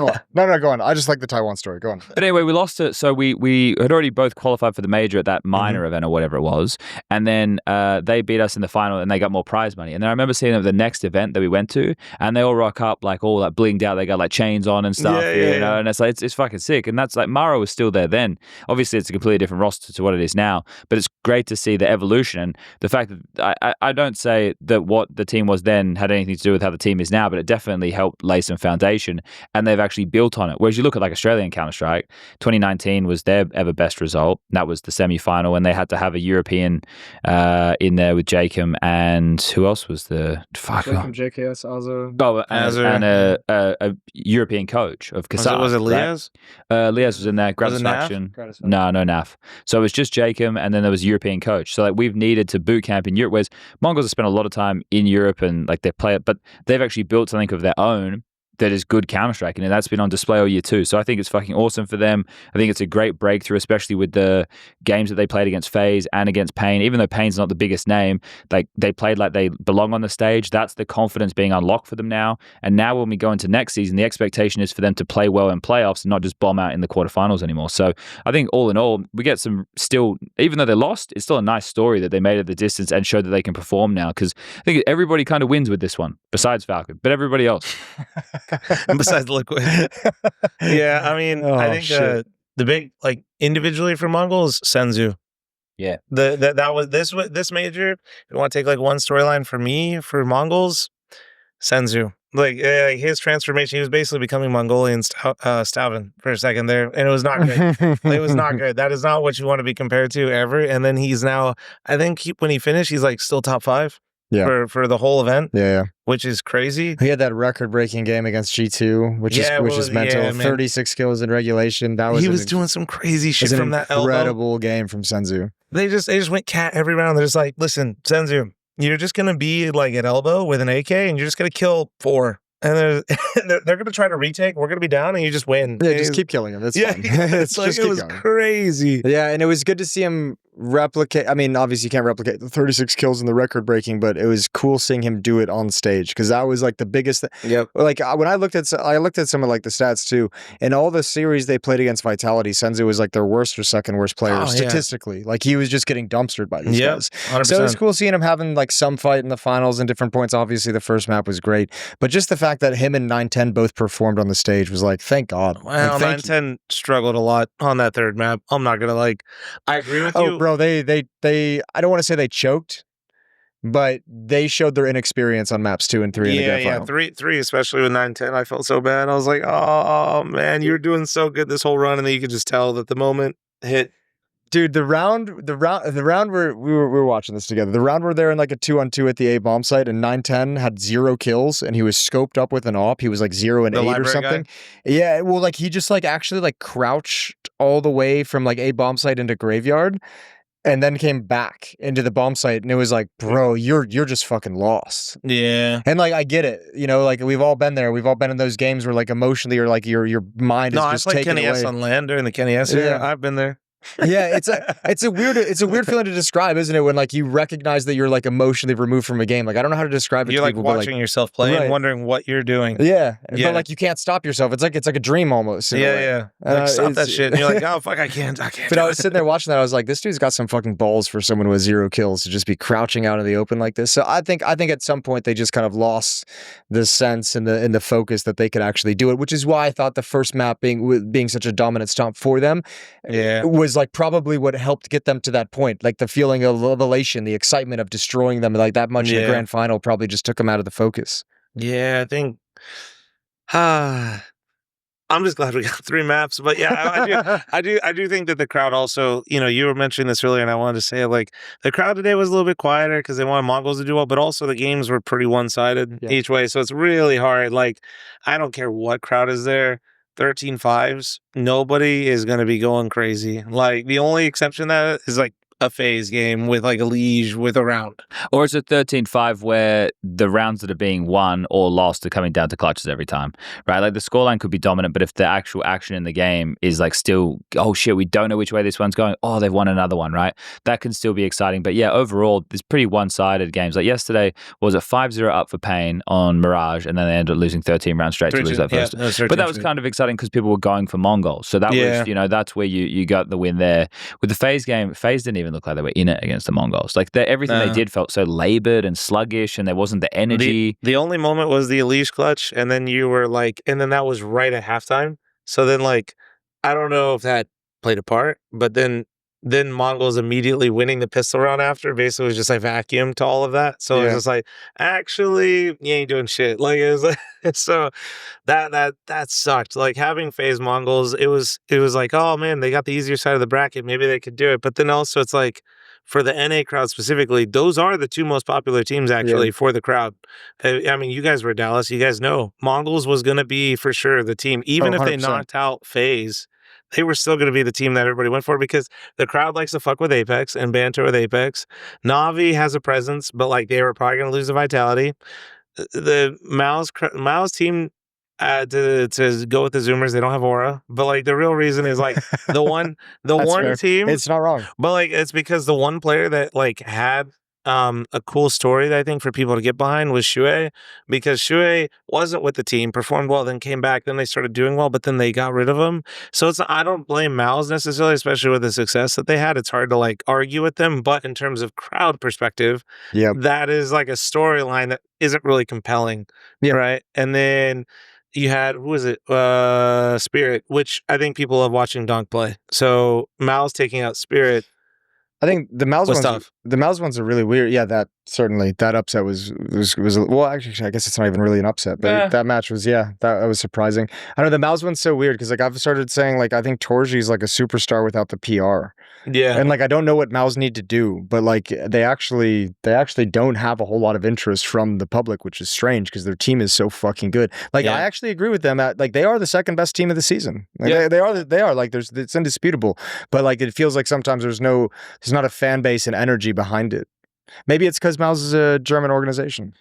on. No, go on. I just like the Taiwan story. Go on. But anyway, we lost it. So we had already both qualified for the major at that minor event or whatever it was. And then they beat us in the final and they got more prize money. And then I remember seeing them at the next event that we went to, and they all rock up like all like blinged out. They got like chains on and stuff, you know, and it's like, it's fucking sick. And that's like, Mara was still there then. Obviously, it's a completely different roster to what it is now, but it's great to see the evolution and the fact that I don't say that what the team was then had anything to do with how the team is now, but it definitely helped lay some foundation, and they've actually built on it. Whereas you look at like Australian Counter-Strike, 2019 was their ever best result. That was the semi-final, and they had to have a European in there with Jacob, and who else was the Jacob, JKS, Azur. Oh, and a European coach of Qatar. Was it Liaz? Right? Liaz was in there. Gratisfaction. No NAF. So it was just Jacob, and then there was a European coach. So like we've needed to boot camp in Europe, whereas Mongolz have spent a lot of time in Europe and like they play it, but they've actually built something of their own that is good Counter-Strike, and that's been on display all year too. So I think it's fucking awesome for them. I think it's a great breakthrough, especially with the games that they played against FaZe and against Pain. Even though Pain's not the biggest name, like they played like they belong on the stage. That's the confidence being unlocked for them now. And now when we go into next season, the expectation is for them to play well in playoffs and not just bomb out in the quarterfinals anymore. So I think all in all, we get some still, even though they lost, it's still a nice story that they made it the distance and showed that they can perform now. Because I think everybody kind of wins with this one, besides Falcon, but everybody else. And besides Liquid. Yeah, I mean, I think the big, like, individually for Mongolz, Senzu. Yeah. That was this major. If you want to take like one storyline for me for Mongolz, Senzu. Like his transformation, he was basically becoming Mongolian Stalvin for a second there, and it was not good. It was not good. That is not what you want to be compared to ever. And then he's now, I think when he finished, he's like still top 5. Yeah. For the whole event. Yeah. Which is crazy. He had that record-breaking game against G2, which is mental. Yeah, 36 kills in regulation. He was doing some crazy shit from that elbow. Incredible game from Senzu. They just went cat every round. They're just like, listen, Senzu, you're just gonna be like at elbow with an AK, and you're just gonna kill 4. And they're going to try to retake. We're going to be down, and you just win. Yeah, just keep killing him. That's fine. It was crazy. Yeah, and it was good to see him replicate. I mean, obviously you can't replicate the 36 kills in the record breaking, but it was cool seeing him do it on stage because that was like the biggest thing. Yep. Like when I looked at some of like the stats too. In all the series they played against Vitality, Senzu was like their worst or second worst player statistically. Like he was just getting dumpstered by these guys. 100%. So it was cool seeing him having like some fight in the finals and different points. Obviously the first map was great, but just the fact that him and 910 both performed on the stage was like, thank God. Well, like, 910 struggled a lot on that third map. I'm not gonna like. I agree with you. Bro, they I don't want to say they choked, but they showed their inexperience on maps 2 and 3 in the grand final. Three, especially with 910. I felt so bad. I was like, oh man, you were doing so good this whole run, and then you could just tell that the moment hit. Dude, the round where we were watching this together. The round where they're in like a 2-on-2 at the A bomb site, and 910 had 0 kills, and he was scoped up with an AWP. He was like 0 and 8 or something. Guy? Yeah, well, like he just like actually like crouched all the way from like A bomb site into graveyard, and then came back into the bomb site, and it was like, bro, you're just fucking lost. Yeah. And like I get it, you know, like we've all been there. We've all been in those games where like emotionally or like your mind is just taken away. Kenny S on land during the Kenny S. Yeah, I've been there. Yeah, it's a weird feeling to describe, isn't it? When like you recognize that you're like emotionally removed from a game. Like I don't know how to describe it. You're to like people, watching yourself play and wondering what you're doing. Yeah, but like you can't stop yourself. It's like a dream almost. Yeah. Like, stop that shit. And you're like, oh fuck, I can't. But I was sitting there watching that. I was like, this dude's got some fucking balls for someone with 0 kills to just be crouching out in the open like this. So I think at some point they just kind of lost the sense and the focus that they could actually do it, which is why I thought the first map being such a dominant stomp for them, was like probably what helped get them to that point. Like the feeling of elation, the excitement of destroying them like that much in the grand final probably just took them out of the focus. Yeah, I think I'm just glad we got 3 maps. But yeah, I do think that the crowd also, you know, you were mentioning this earlier and I wanted to say like the crowd today was a little bit quieter because they wanted Mongolz to do well, but also the games were pretty one-sided each way. So it's really hard. Like I don't care what crowd is there. 13 5s, nobody is going to be going crazy. Like the only exception that is like a FaZe game with like a Liege with a round. Or it's a 13-5 where the rounds that are being won or lost are coming down to clutches every time, right? Like the scoreline could be dominant, but if the actual action in the game is like still, oh shit, we don't know which way this one's going. Oh, they've won another one, right? That can still be exciting. But yeah, overall, there's pretty one-sided games. Like yesterday, was it 5-0 up for Pain on Mirage, and then they ended up losing 13 rounds straight to lose that first. But that was kind of exciting because people were going for Mongolz. So that was, you know, that's where you got the win there. With the FaZe game, FaZe didn't even look like they were in it against the Mongolz. Like everything they did felt so labored and sluggish, and there wasn't the energy. The only moment was the Elise clutch, and then you were like, and then that was right at halftime. So then, like, I don't know if that played a part, but then Mongolz immediately winning the pistol round after basically was just like vacuum to all of that. So it was just like, actually, you ain't doing shit. Like it was like, so that sucked. Like having FaZe Mongolz, it was like, oh man, they got the easier side of the bracket. Maybe they could do it. But then also it's like for the NA crowd specifically, those are the 2 most popular teams actually for the crowd. I mean, you guys were Dallas. You guys know Mongolz was going to be for sure the team, even if they knocked out FaZe. They were still going to be the team that everybody went for because the crowd likes to fuck with Apex and banter with Apex. Na'Vi has a presence, but like they were probably going to lose the Vitality. The Mouz team to go with the Zoomers, they don't have aura, but like the real reason is like the one team. It's not wrong, but like it's because the one player that like had a cool story that I think for people to get behind was Shuei, because Shuei wasn't with the team, performed well, then came back, then they started doing well, but then they got rid of him. So I don't blame Mouz necessarily, especially with the success that they had. It's hard to like argue with them, but in terms of crowd perspective, that is like a storyline that isn't really compelling, right? And then you had, who was it? Spirit, which I think people love watching Donk play. So Mouz taking out Spirit. I think the Mouz ones, tough. The Mouz ones are really weird. Yeah, that certainly that upset was well. Actually, I guess it's not even really an upset, but that match was that was surprising. I know the Mouz one's so weird because like I've started saying like I think Torji's like a superstar without the PR. Yeah, and like I don't know what Mouz need to do, but like they actually don't have a whole lot of interest from the public, which is strange because their team is so fucking good. Like I actually agree with them at like they are the second best team of the season. Like, they are like it's indisputable, but like it feels like sometimes there's not a fan base and energy behind it. Maybe it's because Mouz is a German organization.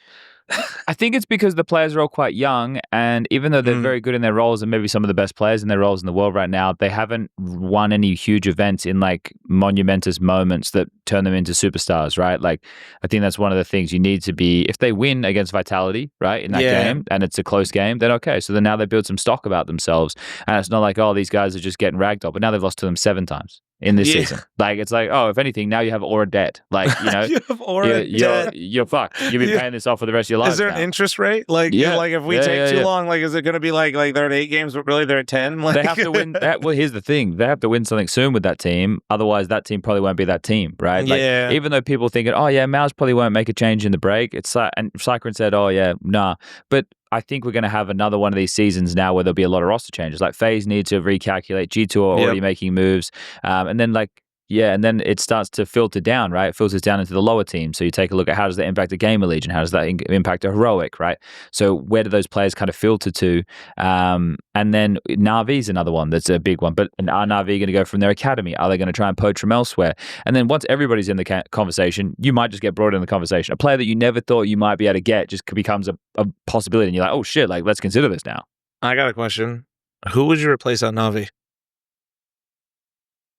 I think it's because the players are all quite young, and even though they're very good in their roles and maybe some of the best players in their roles in the world right now, they haven't won any huge events in like monumentous moments that turn them into superstars, right? Like, I think that's one of the things you need to be. If they win against Vitality, right, in that game, and it's a close game, then okay. So then now they build some stock about themselves, and it's not like, oh, these guys are just getting ragdolled, but now they've lost to them 7 times in this season. Like, it's like, oh, if anything, now you have aura debt. Like, you know, you have aura debt. You're fucked. You've been paying this off for the rest of your life. Is there an interest rate? Like, like if we take too long, like, is it going to be like they're at 8 games, but really they're at 10? Like, they have to win. Well, here's the thing: they have to win something soon with that team. Otherwise, that team probably won't be that team, right? Like, even though people think, oh yeah, Mouz probably won't make a change in the break. It's like, and Cyclone said, oh yeah, nah, but I think we're going to have another one of these seasons now where there'll be a lot of roster changes. Like FaZe need to recalculate. G2 are already making moves, and then like. Yeah, and then it starts to filter down, right? It filters down into the lower team. So you take a look at how does that impact a Gamer Legion? How does that impact a Heroic, right? So where do those players kind of filter to? And then Na'Vi's another one that's a big one. But are Na'Vi going to go from their academy? Are they going to try and poach from elsewhere? And then once everybody's in the conversation, you might just get brought in the conversation. A player that you never thought you might be able to get just becomes a possibility. And you're like, oh shit, like let's consider this now. I got a question. Who would you replace on Na'Vi?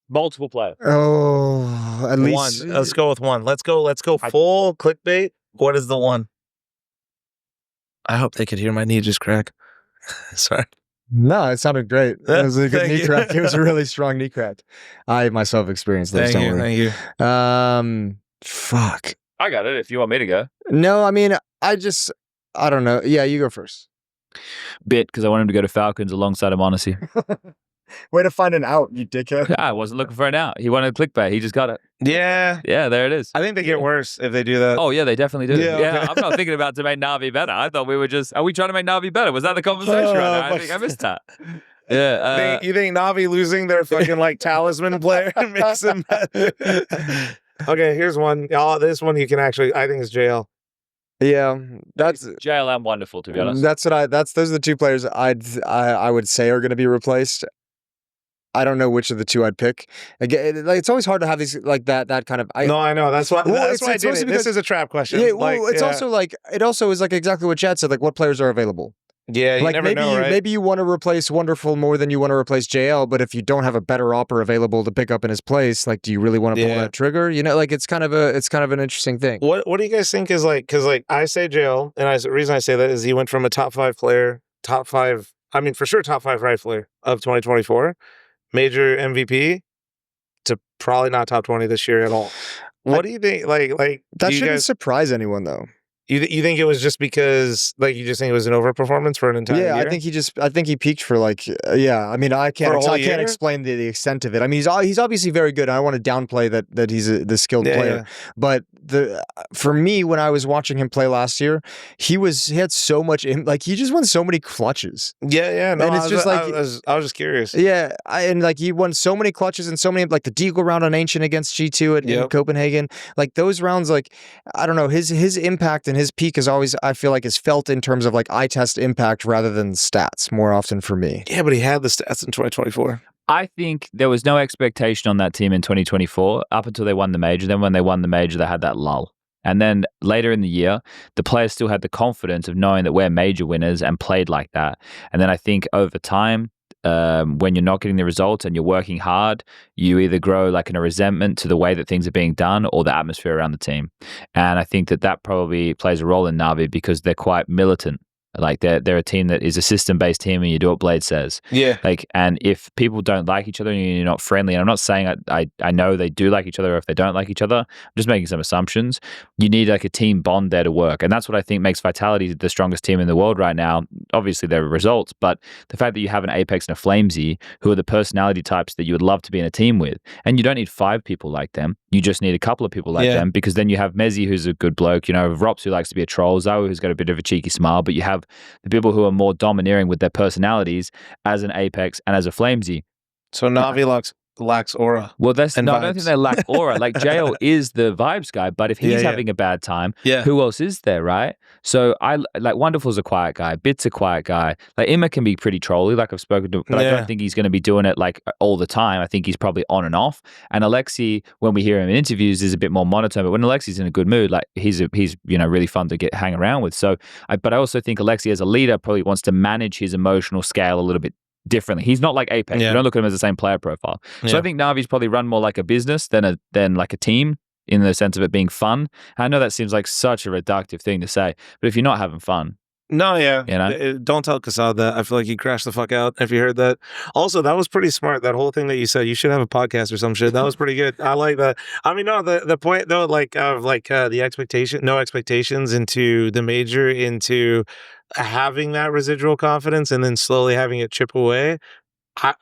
Multiple players. Oh, at least one. Let's go with one. Let's go full clickbait. What is the one? I hope they could hear my knee just crack. Sorry. No, it sounded great. It was a good knee crack. It was a really strong knee crack. I myself experienced those. Thank you. Fuck. I got it if you want me to go. No, I mean, I don't know. Yeah, you go first. Bit, because I want him to go to Falcons alongside him, honestly. Way to find an out, you dickhead. I wasn't looking for an out. He wanted clickbait. He just got it. Yeah. Yeah, there it is. I think they get worse if they do that. Oh, yeah, they definitely do. Yeah, okay. I'm not thinking about to make Na'Vi better. I thought we were just, are we trying to make Na'Vi better? Was that the conversation right now? I think I missed that. Yeah. You think Na'Vi losing their fucking like talisman player makes them better? Okay, here's one. This one you can actually, I think is JL. Yeah, that's JLM wonderful, to be honest. Those are the 2 players I would say are going to be replaced. I don't know which of the 2 I'd pick. Again, like, it's always hard to have these like that kind of. No, I know. That's why. That's why I did it. This is a trap question. Yeah, well, it's also like it also is like exactly what Chad said. Like, what players are available? Yeah, you like never know, right? Maybe you want to replace Wonderful more than you want to replace JL, but if you don't have a better opper available to pick up in his place, like, do you really want to pull that trigger? You know, like it's kind of an interesting thing. What do you guys think is like? Because like I say JL, and the reason I say that is he went from a top 5 player, I mean for sure top 5 rifler of 2024, major MVP, to probably not top 20 this year at all. What do you think? Like that shouldn't surprise anyone though. You think it was just because like you just think it was an overperformance for an entire year? I think he peaked for like I mean I can't explain the extent of it. I mean he's obviously very good. I don't want to downplay that he's the skilled player. But for me when I was watching him play last year, he had so much he just won so many clutches. Yeah. No, and it's I was just curious. Yeah, and like he won so many clutches and so many like the Deagle round on Ancient against G2 in Copenhagen. Like those rounds, like I don't know, his impact and his peak is always, I feel like, is felt in terms of like eye test impact rather than stats more often for me. Yeah, but he had the stats in 2024. I think there was no expectation on that team in 2024 up until they won the major. Then when they won the major, they had that lull. And then later in the year, the players still had the confidence of knowing that we're major winners and played like that. And then I think over time, when you're not getting the results and you're working hard, you either grow like in a resentment to the way that things are being done or the atmosphere around the team. And I think that probably plays a role in Na'Vi because they're quite militant. Like they're a team that is a system-based team and you do what Blade says. Yeah. Like, and if people don't like each other and you're not friendly, and I'm not saying I know they do like each other or if they don't like each other, I'm just making some assumptions. You need like a team bond there to work. And that's what I think makes Vitality the strongest team in the world right now. Obviously there are results, but the fact that you have an Apex and a fl0m who are the personality types that you would love to be in a team with, and you don't need 5 people like them. You just need a couple of people like them, because then you have Mezzy, who's a good bloke, you know, Rops, who likes to be a troll, Zoe, who's got a bit of a cheeky smile, but you have the people who are more domineering with their personalities as an Apex and as a fl0m. So Na'Vi Lux. lacks aura. Well, that's and no, I don't think vibes. they lack aura. Like JL is the vibes guy, but if he's Yeah, yeah. having a bad time, Yeah. who else is there, right? So I like Wonderful's a quiet guy, Bit's a quiet guy. Like Emma can be pretty trolly, like I've spoken to, but I Yeah. don't think he's going to be doing it like all the time. I think he's probably on and off. And Alexi, when we hear him in interviews, is a bit more monotone. But when Alexi's in a good mood, like he's you know really fun to hang around with. So, but I also think Alexi as a leader probably wants to manage his emotional scale a little bit differently. He's not like Apex. Yeah. You don't look at him as the same player profile. So Yeah. I think Navi's probably run more like a business than like a team in the sense of it being fun. I know that seems like such a reductive thing to say, but if you're not having fun, No, yeah. You know? Don't tell Kasad that. I feel like he crashed the fuck out if you heard that. Also, that was pretty smart. That whole thing that you said, you should have a podcast or some shit. That was pretty good. I like that. I mean, no, the point though, like of like the expectation, no expectations into the major, into having that residual confidence and then slowly having it chip away.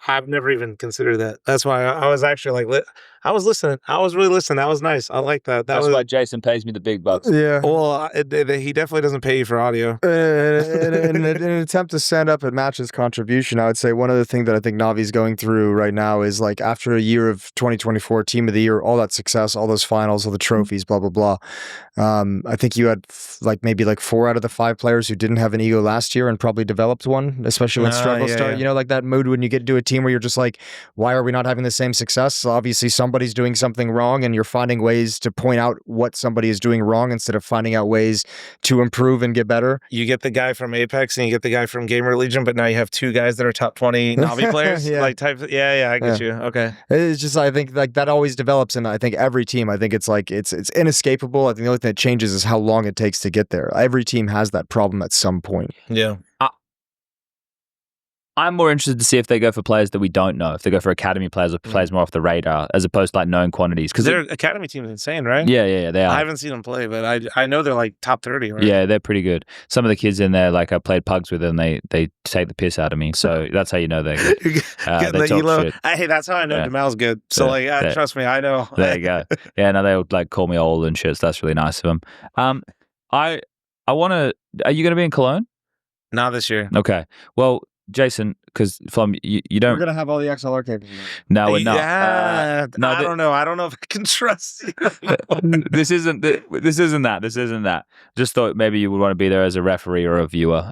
I've never even considered that. That's why I was actually like, I was listening. I was really listening. That was nice. I like that. that's was why Jason pays me the big bucks. Yeah. well. He definitely doesn't pay you for audio. In an attempt to stand up and match his contribution, I would say one other thing that I think Navi's going through right now is like after a year of 2024 Team of the Year, all that success, all those finals, all the trophies, blah, blah, blah. I think you had maybe 4 out of the 5 players who didn't have an ego last year and probably developed one, especially when struggles yeah, start. yeah. You know, like that mood when you get to a team where you're just like, why are we not having the same success? So obviously somebody's doing something wrong and you're finding ways to point out what somebody is doing wrong instead of finding out ways to improve and get better. You get the guy from Apex and you get the guy from Gamer Legion, but now you have 2 guys that are top 20 Navi players. Yeah. Like type. Yeah, I get you. Okay. It's just, I think like that always develops in, I think every team. I think it's like, it's inescapable. I think the only thing that changes is how long it takes to get there. Every team has that problem at some point. Yeah. I'm more interested to see if they go for players that we don't know, if they go for academy players or players more off the radar, as opposed to like known quantities. Because their academy team is insane, right? Yeah, they are. I haven't seen them play, but I know they're like top 30. Right? Yeah, they're pretty good. Some of the kids in there, like I played pugs with them, they take the piss out of me. So that's how you know they're good. Getting they the talk elo. shit. Hey, that's how I know Yeah. Demal's good. So trust me, I know. There you go. Yeah, no, they would like call me old and shit. So that's really nice of them. I want to. Are you going to be in Cologne? Not this year. Okay. Well, Jason, because fl0m, you don't. We're going to have all the XLR cables. No, we're not. Yeah, no, I don't know. I don't know if I can trust you. This isn't that. Just thought maybe you would want to be there as a referee or a viewer.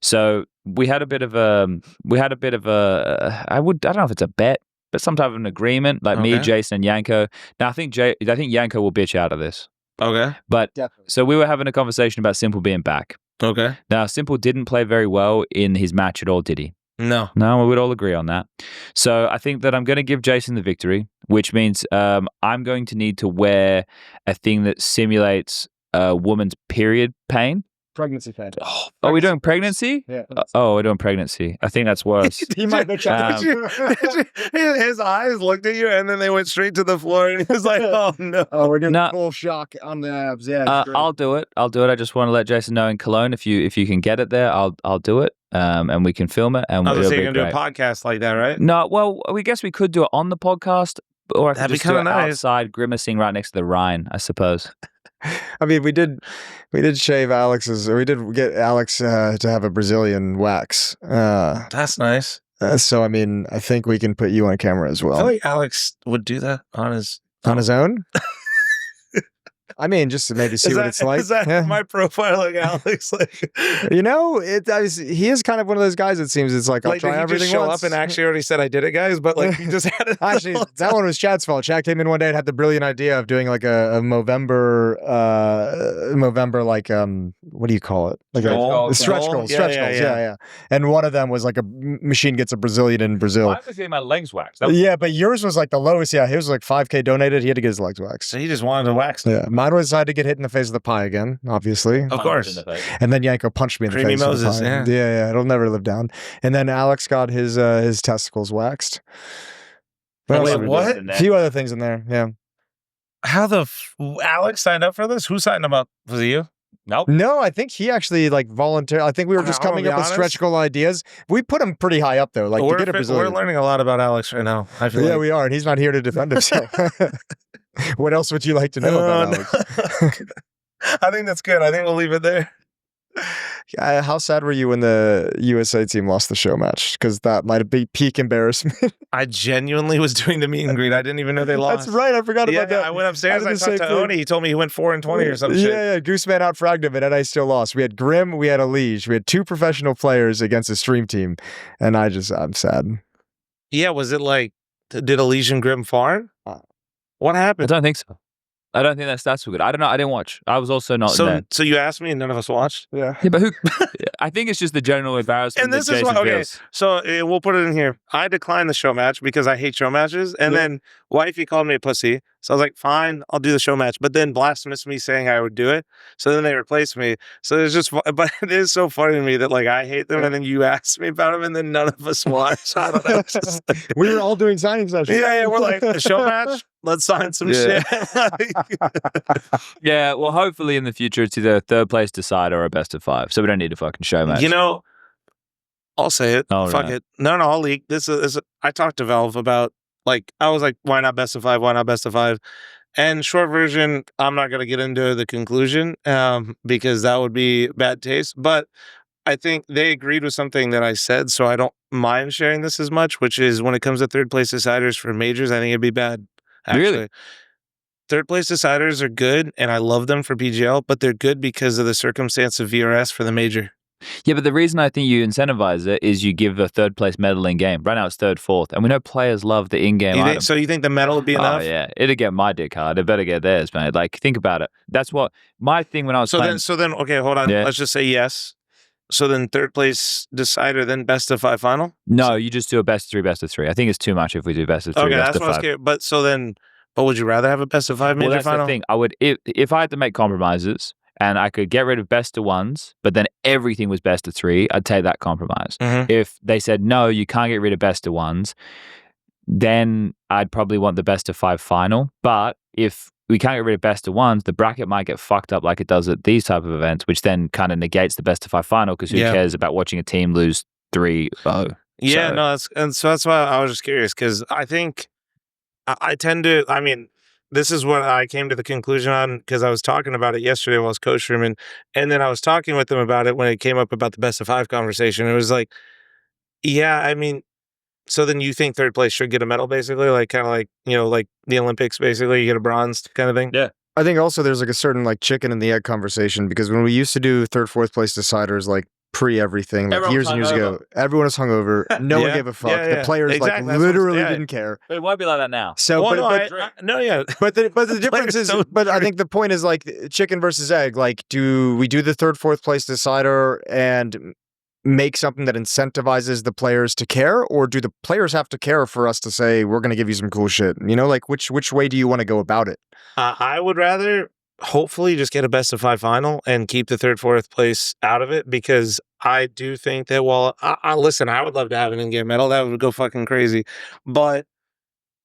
So we had a bit of a I don't know if it's a bet, but some type of an agreement, like me, Okay. Jason, and Yanko. Now I think Yanko will bitch out of this. Okay. But Definitely. so we were having a conversation about Simple being back. Okay. Now Simple didn't play very well in his match at all, did he? No. No, we would all agree on that. So I think that I'm going to give Jason the victory, which means I'm going to need to wear a thing that simulates a woman's period pain. Pregnancy fan. Oh, are we doing pregnancy? Yeah. Oh, we're doing pregnancy. I think that's worse. He might bitch out. His eyes looked at you and then they went straight to the floor and he was like, oh no. Oh, we're getting No. full shock on the abs. Yeah. I'll do it. I just want to let Jason know in Cologne if you can get it there, I'll do it. And we can film it. And I was it'll saying be you're going to do a great. podcast like that, right? No, well, we guess we could do it on the podcast, or I could That'd be just do it kinda nice. outside, grimacing right next to the Rhine, I suppose. I mean, we did shave Alex's, or we did get Alex to have a Brazilian wax. That's nice. So, I mean, I think we can put you on camera as I feel well. like Alex would do that on his own? I mean, just to maybe see what it's like. Is that Yeah. my profile like Alex? Like, You know, he is kind of one of those guys. It seems it's like I'll like try did he everything just show once. up and actually already said I did it, guys? But like he just had it. Actually, that one was Chad's fault. Chad came in one day and had the brilliant idea of doing like a Movember, like what do you call it? Like Goal? a stretch Goal? goals, Yeah, stretch yeah, goals. yeah. Yeah. And one of them was like a machine gets a Brazilian in Brazil. I was getting my legs waxed. Yeah, but yours was like the lowest. Yeah, his was like 5K donated. He had to get his legs waxed. So he just wanted to wax. Yeah, mine was I had to get hit in the face of the pie again, obviously. Of course. And then Yanko punched me in the Creamy face. with the Moses, pie. yeah. Yeah, it'll never live down. And then Alex got his testicles waxed. Wait, else? what? A few other things in there. Yeah. How the Alex signed up for this? Who signed him up? Was it you? Nope. No, I think he actually like volunteered. I think we were just I'm gonna coming be up with honest. stretch goal ideas. We put him pretty high up though. Like to get a we're Brazilian. learning a lot about Alex right now. I feel Yeah, like. we are, and he's not here to defend himself. What else would you like to know about Alex? I think that's good. I think we'll leave it there. How sad were you when the USA team lost the show match? Because that might have been peak embarrassment. I genuinely was doing the meet and greet. I didn't even know they lost. That's right. I forgot about that. I went upstairs. I did the talked same to thing. Oni. He told me he went 4-20 or some shit. Yeah, Gooseman outfragged him, and I still lost. We had Grim, we had Elige. We had 2 professional players against a stream team, and I'm sad. Yeah, was it like, did Elysian Grim farm? What I happened? don't think so. I don't think their stats were good. I don't know. I didn't watch. I was also not there. So you asked me and none of us watched? Yeah. Yeah, but who? I think it's just the general embarrassment. And this that is Jason what, okay, feels. so we'll put it in here. I declined the show match because I hate show matches. And then wifey called me a pussy. So I was like, fine, I'll do the show match. But then blasphemous me saying I would do it. So then they replaced me. So it's just, but it is so funny to me that like I hate them and then you asked me about them and then none of us watched. I don't know. It's just like, We were all doing signing sessions. yeah, we're like, a show match? Let's sign some shit. Yeah, well, hopefully in the future it's either a 3rd place decider or a best of 5. So we don't need a fucking show match. You know, I'll say it. All Fuck right. it. No, I'll leak. This is. I talked to Valve about like I was like, why not best of 5? Why not best of 5? And short version, I'm not gonna get into the conclusion because that would be bad taste. But I think they agreed with something that I said, so I don't mind sharing this as much. Which is when it comes to 3rd place deciders for majors, I think it'd be bad. Actually. Really? 3rd place deciders are good, and I love them for PGL, but they're good because of the circumstance of VRS for the major. Yeah, but the reason I think you incentivize it is you give a 3rd place medal in game. Right now it's 3rd, 4th, and we know players love the in-game item. So you think the medal would be enough? Oh yeah, it'd get my dick hard. It better get theirs, man. Like think about it. That's what my thing when I was playing. So then, okay, hold on. Yeah. Let's just say yes. So then 3rd place decider, then best of 5 final? No, you just do a best of 3, best of 3. I think it's too much if we do best of 3, Okay, best that's of what I was 5. scared. But so then, would you rather have a best of 5 major Well, that's final? the thing. I would if I had to make compromises and I could get rid of best of 1s, but then everything was best of 3, I'd take that compromise. Mhm. If they said no, you can't get rid of best of 1s, then I'd probably want the best of 5 final. But if we can't get rid of best of 1s, the bracket might get fucked up like it does at these type of events, which then kind of negates the best of 5 final because who cares about watching a team lose 3-0? Yeah, So- no, that's why I was just curious because I think I tend to. I mean, this is what I came to the conclusion on because I was talking about it yesterday while I was coach rooming, and then I was talking with them about it when it came up about the best of 5 conversation. It was like, yeah, I mean, so then you think 3rd place should get a medal, basically, like kind of like like the Olympics, basically, you get a bronze kind of thing. Yeah. I think also there's like a certain like chicken and the egg conversation because when we used to do 3rd, 4th place deciders like pre everything like Everyone years and years ago, everyone was hungover. No one Yeah. gave a fuck. Yeah, The players exactly. like That's what- literally yeah. didn't care. But it won't be like that now. So, Well, but no, yeah. But the difference is, don't but I think the point is like chicken versus egg. Like, do we do the 3rd, 4th place decider and make something that incentivizes the players to care, or do the players have to care for us to say we're going to give you some cool shit? You know, like which way do you want to go about it? I would rather hopefully just get a best of 5 final and keep the 3rd, 4th place out of it because I do think that while I listen, I would love to have an in-game medal. That would go fucking crazy. But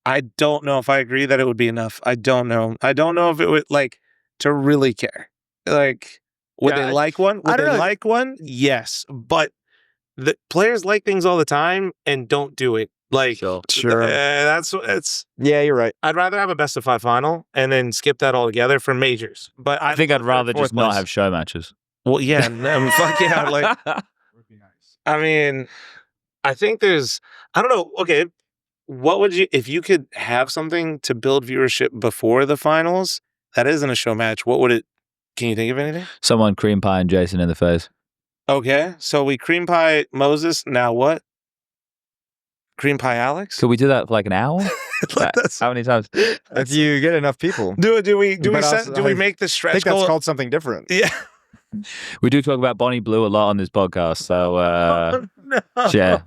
I don't know if I agree that it would be enough. I don't know. I don't know if it would like to really care. Like, would Yeah, they like one? Would I don't they know. like one? Yes. But the players like things all the time and don't do it. Like, Sure. it's. Yeah, you're right. I'd rather have a best of 5 final and then skip that altogether for majors. But I think I'd rather just not have show matches. Well, yeah, fuck yeah. Like, I mean, I think there's. I don't know. Okay, what would you if you could have something to build viewership before the finals that isn't a show match? What would it? Can you think of anything? Someone cream pie and Jason in the face. Okay, so we cream pie Moses. Now what? Cream pie Alex? Could we do that for like an hour? That's- How many times? If you get enough people, do we But set, also, do we I make the I stretch think that's goal? called something different. Yeah. We do talk about Bonnie Blue a lot on this podcast, so No. yeah,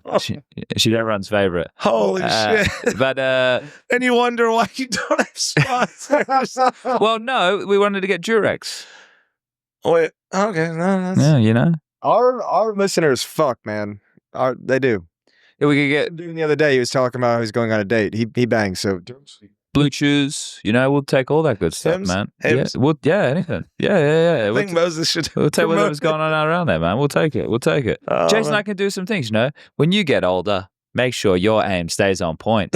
she's everyone's favorite. Holy shit. But And you wonder why you don't have sponsors. well, no, we wanted to get Durex. Wait. Okay. No, that's. Yeah, you know. Our listeners fuck, man. They do. Yeah, we could get Dude, the other day he was talking about how he's going on a date. He bangs, so blue chews. You know, we'll take all that good stuff, Hims? man. Hims? Yeah, anything. Yeah. I think Moses should. We'll take promote whatever's going on around there, man. We'll take it. Oh, Jason and man. I can do some things, you know. When you get older, make sure your aim stays on point.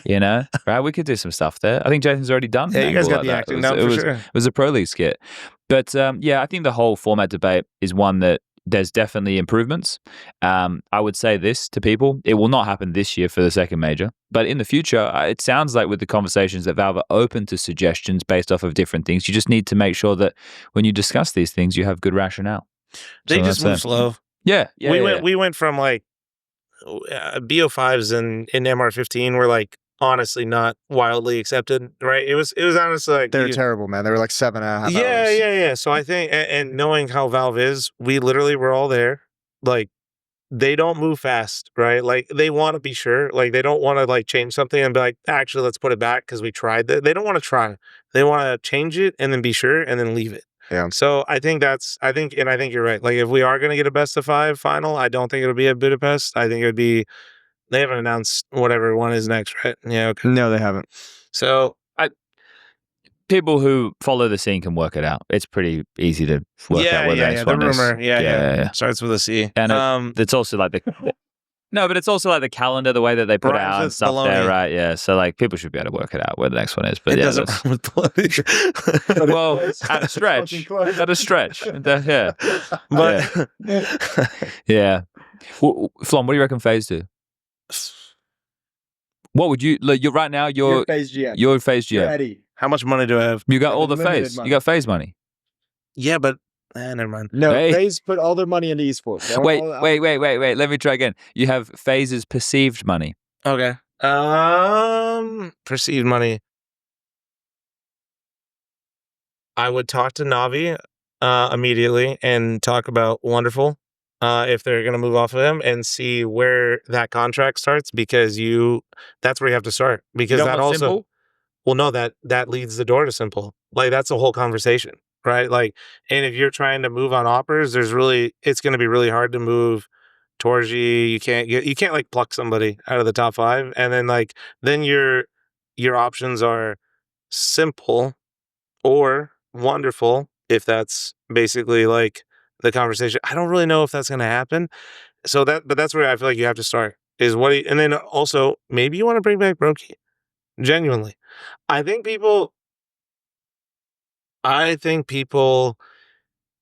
You know, right? We could do some stuff there. I think Jason's already done. Yeah, an you guys angle got like the that. acting It down was, for sure. It was a pro league skit. But yeah, I think the whole format debate is one that there's definitely improvements. I would say this to people: it will not happen this year for the second major, but in the future, it sounds like with the conversations that Valve are open to suggestions based off of different things. You just need to make sure that when you discuss these things, you have good rationale. They So just that's move it. slow. Yeah, We went from like BO5s and MR15 were like honestly not wildly accepted, right? It was honestly like They're terrible, man. They were like 7.5 hours. Yeah. So I think, and knowing how Valve is, we literally were all there. Like, they don't move fast, right? Like, they want to be sure. Like, they don't want to like change something and be like, actually, let's put it back because we tried that. They don't want to try. They want to change it and then be sure and then leave it. Yeah. So I think you're right. Like, if we are going to get a best of 5 final, I don't think it'll be at Budapest. I think it would be. They haven't announced whatever one is next, right? Yeah. Okay. No, they haven't. So people who follow the scene can work it out. It's pretty easy to work out what the next one is. The rumor, yeah. Starts with a C. And it's also like the no, but it's also like the calendar, the way that they put it out and stuff baloney. there, right? Yeah, so like people should be able to work it out where the next one is. But It yeah, doesn't rhyme with bloody. well, at a stretch, yeah, But yeah. Flom, what do you reckon FaZe do? What would you like? You're right now. You're FaZe GM. You're FaZe GM. Ready. how much money do I have? You got all the Unlimited FaZe. money. You got FaZe money. Yeah, but never mind. No, Hey. FaZe put all their money into esports. They don't Wait. all- Let me try again. You have FaZe's perceived money. Okay. Perceived money. I would talk to Navi immediately and talk about Wonderful if they're going to move off of him and see where that contract starts because that's where you have to start because You don't that want also Simple? well no that leads the door to Simple. Like that's a whole conversation, right? Like and if you're trying to move on Oppers, it's going to be really hard to move Torji. You can't like pluck somebody out of the top 5 and then your options are Simple or Wonderful if that's basically like the conversation. I don't really know if that's going to happen. So but that's where I feel like you have to start is and then also maybe you want to bring back Brokey. Genuinely. I think people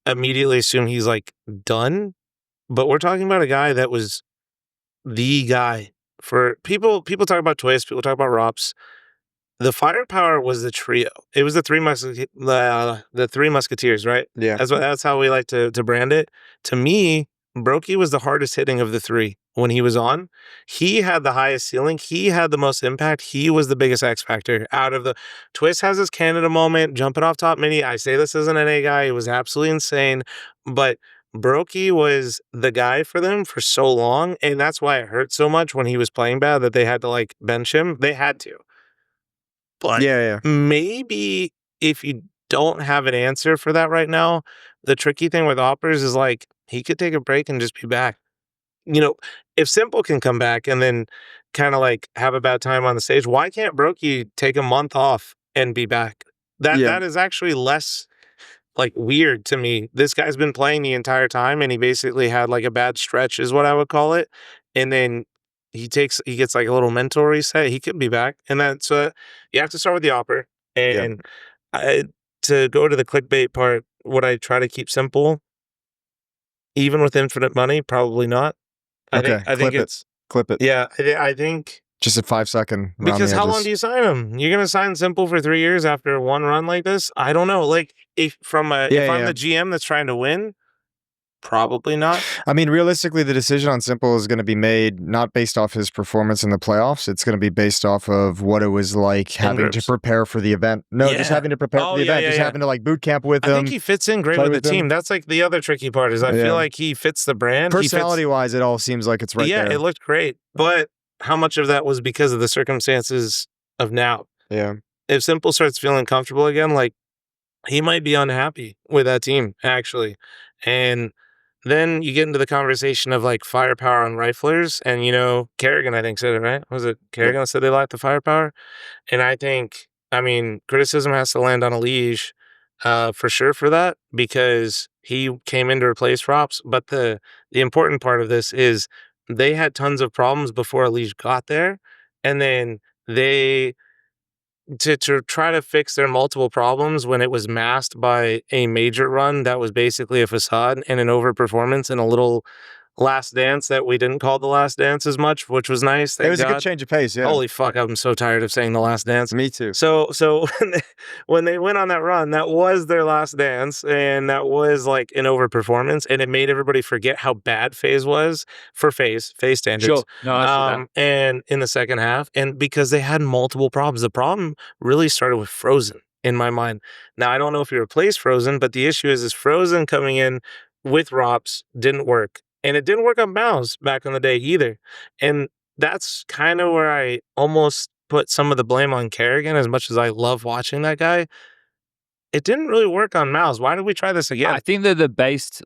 immediately assume he's like done, but we're talking about a guy that was the guy for people talk about Twist, people talk about Rops. The firepower was the trio. It was the three musketeers, right? Yeah. That's how we like to brand it. To me, Brokey was the hardest hitting of the 3 when he was on. He had the highest ceiling. He had the most impact. He was the biggest X factor out of the Twist has his Canada moment, jumping off top mini. I say this as an NA guy. It was absolutely insane. But Brokey was the guy for them for so long. And that's why it hurt so much when he was playing bad that they had to like bench him. They had to. But maybe if you don't have an answer for that right now, the tricky thing with Oppers is like he could take a break and just be back. You know, if Simple can come back and then kind of like have a bad time on the stage, why can't Brokey take a month off and be back? That is actually less like weird to me. This guy's been playing the entire time and he basically had like a bad stretch is what I would call it. And then he gets like a little mental reset. He could be back. And that's you have to start with the Opper. And to go to the clickbait part, would I try to keep Simple? Even with infinite money? Probably not. I think it's clip it. Yeah, I think just a 5-second. Because how long do you sign him? You're gonna sign Simple for 3 years after one run like this? I don't know. Like if I'm the GM that's trying to win, probably not. I mean, realistically, the decision on Simple is going to be made not based off his performance in the playoffs. It's going to be based off of what it was like having to prepare for the event. No, just having to prepare for the event. Just having to like boot camp with him. I think he fits in great with the team. That's like the other tricky part is I feel like he fits the brand. Personality-wise, it all seems like it's right there. Yeah, it looked great. But how much of that was because of the circumstances of now? Yeah. If Simple starts feeling comfortable again, like he might be unhappy with that team, actually. And then you get into the conversation of like firepower on riflers, and Kerrigan, I think, said it, right? Was it Kerrigan that said they lacked the firepower? And I think, criticism has to land on Elige for sure for that, because he came in to replace Rops. But the important part of this is they had tons of problems before Elige got there, and then they to try to fix their multiple problems when it was masked by a major run that was basically a facade and an overperformance and a little last dance that we didn't call the last dance as much, which was nice. It was a good change of pace, yeah. Holy fuck, I'm so tired of saying the last dance. Me too. So when they went on that run, that was their last dance, and that was like an overperformance, and it made everybody forget how bad FaZe was for FaZe standards. Sure. No, I see that. And in the second half, and because they had multiple problems. The problem really started with fl0m in my mind. Now, I don't know if you replaced fl0m, but the issue is fl0m coming in with ROPS didn't work. And it didn't work on Mouz back in the day either. And that's kind of where I almost put some of the blame on Kerrigan, as much as I love watching that guy. It didn't really work on Mouz. Why did we try this again? I think that the based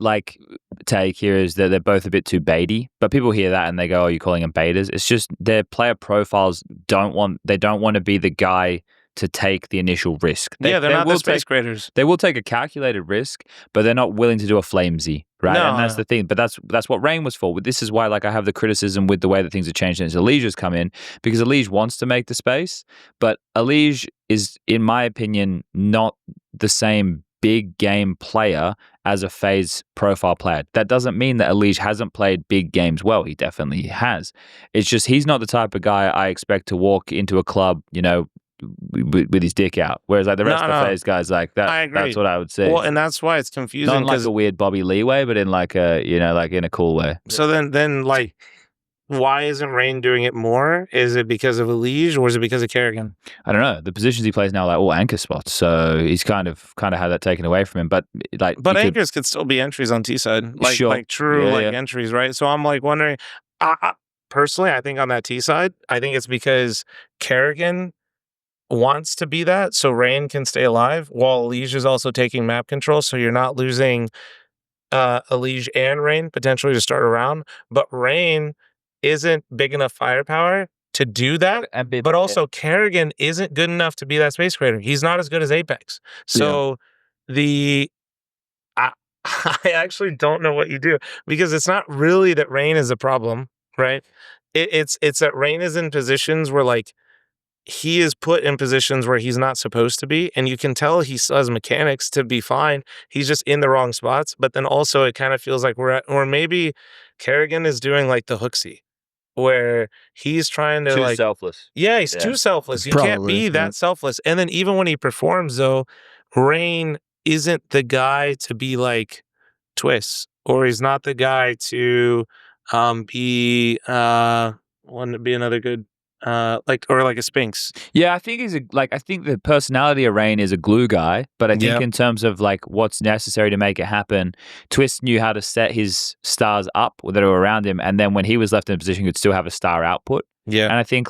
take here is that they're both a bit too baity, but people hear that and they go, "Oh, you're calling them baitas." It's just their player profiles don't want to be the guy to take the initial risk. They're not the space graders. They will take a calculated risk, but they're not willing to do a fl0m, right? No, and that's the thing. But that's what Rain was for. This is why I have the criticism with the way that things have changed since Elige's come in, because Elige wants to make the space, but Elige is, in my opinion, not the same big game player as a FaZe profile player. That doesn't mean that Elige hasn't played big games well. He definitely has. It's just he's not the type of guy I expect to walk into a club, with his dick out. Whereas the rest of the FaZe guys, that, I agree. that's what I would say. Well, and that's why it's confusing. Not like a weird Bobby Lee way, but in in a cool way. So then why isn't Rain doing it more? Is it because of Elige or is it because of Kerrigan? I don't know. The positions he plays now are all anchor spots, so he's kind of had that taken away from him. But anchors could still be entries on T side, true entries, right? So I'm wondering. Personally, I think on that T side, I think it's because Kerrigan wants to be that, so Rain can stay alive while Elige is also taking map control, so you're not losing Elige and Rain potentially to start a round, but Rain isn't big enough firepower to do that, but also Kerrigan isn't good enough to be that space creator. He's not as good as Apex. So I actually don't know what you do, because it's not really that Rain is a problem, right? It's that Rain is in positions where he is put in positions where he's not supposed to be, and you can tell he still has mechanics to be fine. He's just in the wrong spots. But then also it kind of feels like or maybe Kerrigan is doing the hooksy, where he's trying to too selfless. Yeah, he's too selfless. You can't be that selfless. And then even when he performs, though, Rain isn't the guy to be like Twist, or he's not the guy to be another good. Like a Sphinx. Yeah, I think I think the personality of Rain is a glue guy, but I think in terms of what's necessary to make it happen, Twist knew how to set his stars up that are around him, and then when he was left in a position, he could still have a star output. Yeah, and I think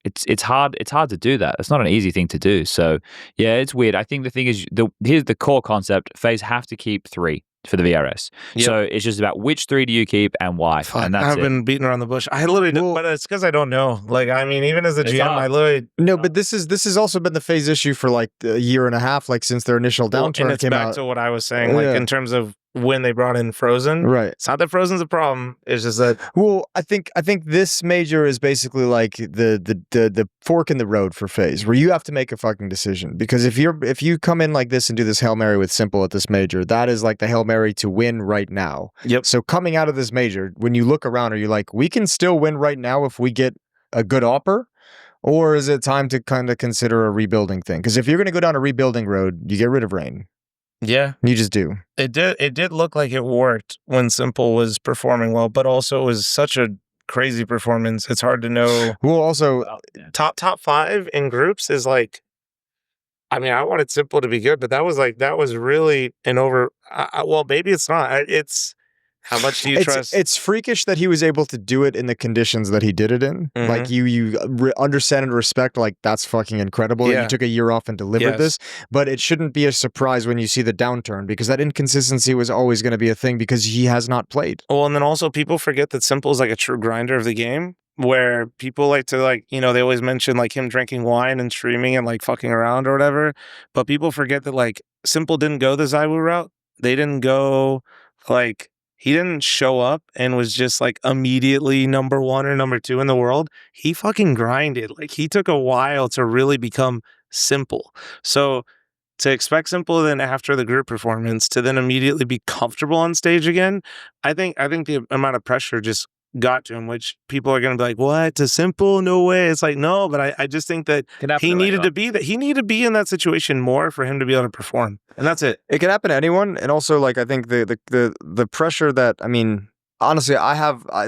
it's hard to do that. It's not an easy thing to do. So yeah, it's weird. I think the thing is, here's the core concept: FaZe have to keep 3 for the VRS. Yep. So it's just about which 3 do you keep and why. And that's I've been beating around the bush. I literally don't, but it's because I don't know. Even as a GM, I literally no. But this has also been the FaZe issue for a year and a half, since their initial downturn and it's came back out. To what I was saying, in terms of when they brought in fl0m. Right. It's not that fl0m's a problem. It's just that. Well, I think this major is basically the fork in the road for FaZe, where you have to make a fucking decision. Because if you come in like this and do this Hail Mary with Simple at this major, that is the Hail Mary to win right now. Yep. So coming out of this major, when you look around, are you we can still win right now if we get a good AWPer? Or is it time to kind of consider a rebuilding thing? Because if you're going to go down a rebuilding road, you get rid of Rain. Yeah, you just do. It did look like it worked when Simple was performing well, but also it was such a crazy performance. It's hard to know. Well, also top 5 in groups is I wanted Simple to be good, but that was really an over. Well, maybe it's not. It's how much do you trust? It's freakish that he was able to do it in the conditions that he did it in. Mm-hmm. You understand and respect. That's fucking incredible. Yeah. That you took a year off and delivered this, but it shouldn't be a surprise when you see the downturn, because that inconsistency was always going to be a thing because he has not played. Well, and then also people forget that Simple is a true grinder of the game, where people like to they always mention him drinking wine and streaming and fucking around or whatever, but people forget that Simple didn't go the ZywOo route. They didn't go he didn't show up and was just like immediately number 1 or number 2 in the world. He fucking grinded. Like he took a while to really become simple. So to expect simple then after the group performance to then immediately be comfortable on stage again, I think the amount of pressure just got to him, which people are going to be like, what, to simple? No way. It's like, no, but I just think that he needed to be that. He needed to be in that situation more for him to be able to perform. And that's it. It can happen to anyone. And also, like, I think the pressure that, I mean, honestly,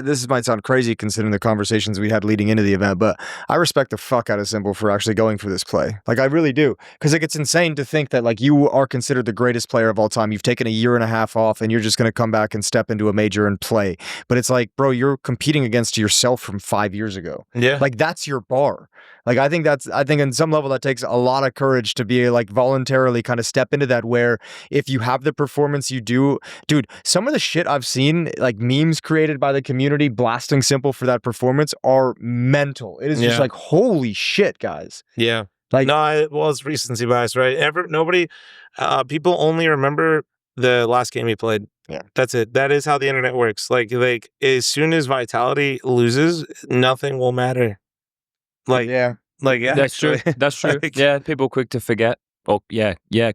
this might sound crazy considering the conversations we had leading into the event, but I respect the fuck out of Simple for actually going for this play. Like, I really do. Because like, it's insane to think that like you are considered the greatest player of all time. You've taken a year and a half off and you're just going to come back and step into a major and play. But it's like, bro, you're competing against yourself from 5 years ago. Yeah. Like, that's your bar. Like, I think on some level that takes a lot of courage to be like voluntarily kind of step into that, where if you have the performance you do, dude, some of the shit I've seen, like memes created by the community blasting Simple for that performance are mental. It is just like, holy shit, guys. Yeah. Like, no, it was recency bias, right? People only remember the last game he played. Yeah. That's it. That is how the internet works. Like as soon as Vitality loses, nothing will matter. Like, yeah. Like, yeah, that's true. That's true. Like, yeah, people quick to forget. Or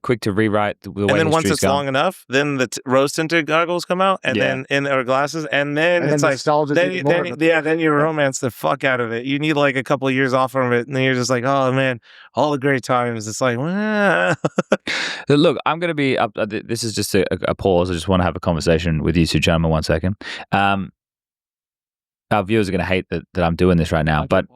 quick to rewrite the way. And then once it's gone. long enough, then the rose tinted goggles come out, and then in our glasses, and then it's like then you romance the fuck out of it. You need like a couple of years off from it, and then you're just like, oh man, all the great times. It's like, look, I'm gonna be up. This is just a pause. I just want to have a conversation with you two gentlemen. 1 second. Our viewers are gonna hate that I'm doing this right now, but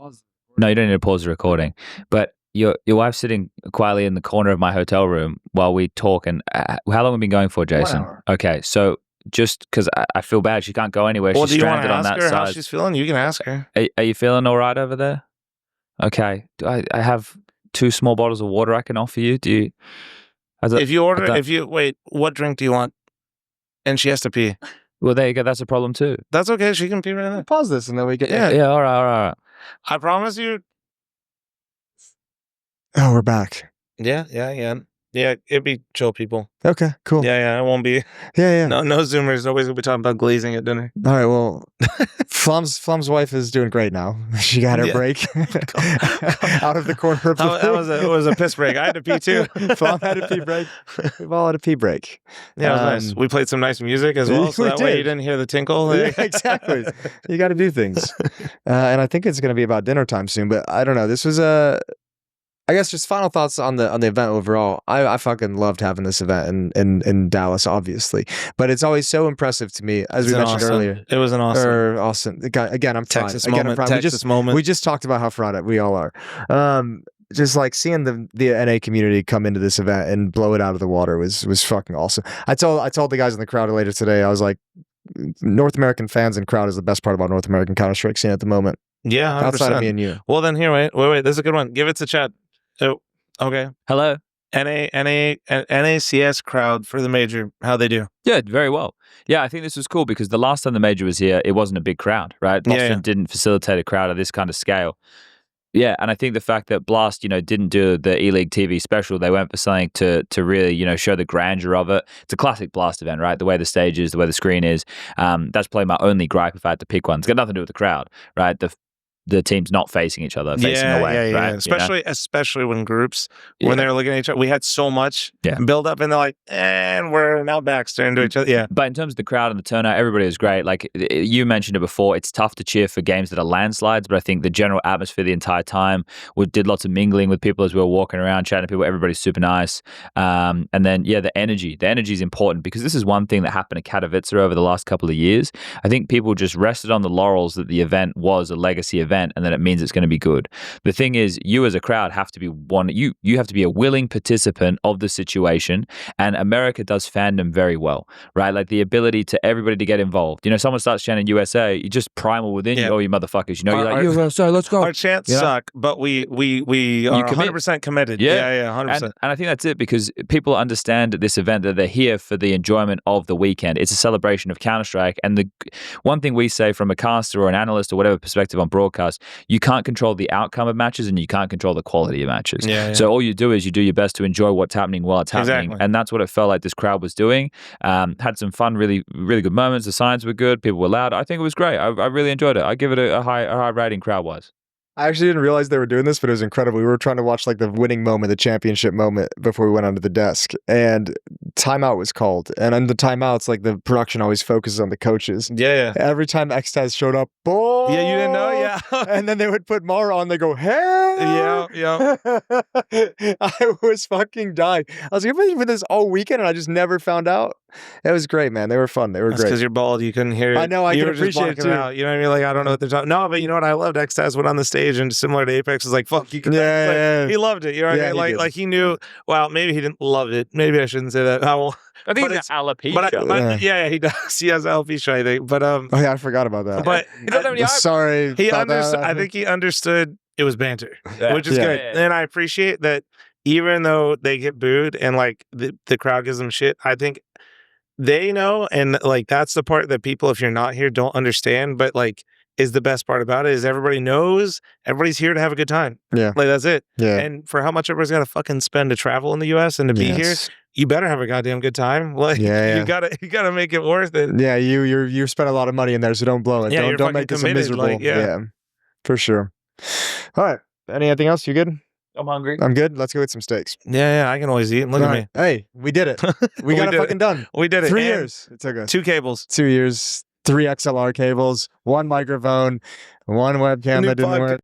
no, you don't need to pause the recording, but. Your wife's sitting quietly in the corner of my hotel room while we talk. And how long have we been going for, Jason? 1 hour. Okay, so just because I feel bad, she can't go anywhere. Well, She's stranded on that her side. how she's feeling? You can ask her. Are you feeling all right over there? Okay, I have 2 small bottles of water I can offer you. Do you? Wait, what drink do you want? And she has to pee. Well, there you go. That's a problem too. That's okay. She can pee right now. Pause this and then we get. Yeah. All right. I promise you. Oh, we're back. Yeah. It'd be chill people. Okay, cool. Yeah. It won't be. Yeah. No Zoomers. Nobody's gonna be talking about glazing at dinner. All right. Well, fl0m's wife is doing great now. She got her break out of the corner of the it was a piss break. I had to pee too. fl0m had a pee break. We've all had a pee break. Yeah, it was nice. We played some nice music as well, so that way you didn't hear the tinkle. Yeah, exactly. You got to do things. And I think it's going to be about dinner time soon. But I don't know. This was I guess just final thoughts on the event overall. I fucking loved having this event in Dallas, obviously, but it's always so impressive to me, as we mentioned earlier. It was an awesome. Again, I'm fried. Texas moment. We just talked about how fried we all are. Just like seeing the NA community come into this event and blow it out of the water was fucking awesome. I told the guys in the crowd later today, I was like, North American fans and crowd is the best part about North American Counter-Strike scene at the moment. Yeah, 100%. Outside of me and you. Well, then here, wait. This is a good one. Give it to Chad. Oh, okay. Hello. NACS crowd for the major. How they do? Yeah, very well. Yeah, I think this was cool because the last time the major was here, it wasn't a big crowd, right? Boston didn't facilitate a crowd of this kind of scale. Yeah, and I think the fact that Blast, didn't do the E-League TV special, they went for something to really, show the grandeur of it. It's a classic Blast event, right? The way the stage is, the way the screen is. That's probably my only gripe if I had to pick one. It's got nothing to do with the crowd, right? The team's not facing each other, facing away, right? Especially when groups, when they're looking at each other. We had so much build up and they're like, and we're now back staring to each other. Yeah. But in terms of the crowd and the turnout, everybody was great. Like you mentioned it before, it's tough to cheer for games that are landslides, but I think the general atmosphere the entire time, we did lots of mingling with people as we were walking around, chatting to people. Everybody's super nice. And then, the energy. The energy is important because this is one thing that happened at Katowice over the last couple of years. I think people just rested on the laurels that the event was a legacy event, and then it means it's going to be good. The thing is, you as a crowd have to be you have to be a willing participant of the situation, and America does fandom very well, right? Like the ability to everybody to get involved. Someone starts chanting USA, you just primal within you, you motherfuckers. You're like, USA, let's go. Our chants suck, but we are 100% committed. Yeah, 100%. And I think that's it, because people understand at this event that they're here for the enjoyment of the weekend. It's a celebration of Counter-Strike, and the one thing we say from a caster or an analyst or whatever perspective on broadcast podcast, you can't control the outcome of matches and you can't control the quality of matches. So all you do is you do your best to enjoy what's happening while it's happening. And that's what it felt like this crowd was doing. Had some fun, really, really good moments. The signs were good. People were loud. I think it was great. I really enjoyed it. I give it a high rating crowd-wise. I actually didn't realize they were doing this, but it was incredible. We were trying to watch like the winning moment, the championship moment before we went onto the desk, and timeout was called. And in the timeouts, like the production always focuses on the coaches. Every time Xtaz showed up, boom! Yeah, you didn't know? And then they would put Mara on, they go, hey! I was fucking dying. I was like, I've been with this all weekend and I just never found out. It was great, man. They were fun. They were great. because you're bald. You couldn't hear it. I know. I can appreciate it too. Out. You know what I mean? Like, I don't know what they're talking. No, but you know what? I loved Xtaz went on the stage and similar to Apex was like, fuck, you can. He loved it. You know what I mean? Like he knew. Well, maybe he didn't love it. Maybe I shouldn't say that. I think it's alopecia. Yeah, he does. He has alopecia, I think. But oh yeah, I forgot about that. But sorry. He understood. I think he understood it was banter, which is good. And I appreciate that. Even though they get booed and like the crowd gives them shit, I think they know, and like that's the part that people, if you're not here, don't understand. But like, is the best part about it is everybody knows everybody's here to have a good time. Yeah, like that's it. Yeah, and for how much everybody's got to fucking spend to travel in the U.S. and to be here, you better have a goddamn good time. Like, you gotta make it worth it. Yeah, you spent a lot of money in there, so don't blow it. Yeah, don't make this a miserable. Like, yeah, for sure. All right. Anything else? You good? I'm hungry. I'm good. Let's go get some steaks. Yeah, I can always eat. Look at me. Hey, we did it. We got it fucking done. We did it. 3 years. It took us. 2 cables. 2 years. 3 XLR cables. 1 microphone. 1 webcam that didn't work.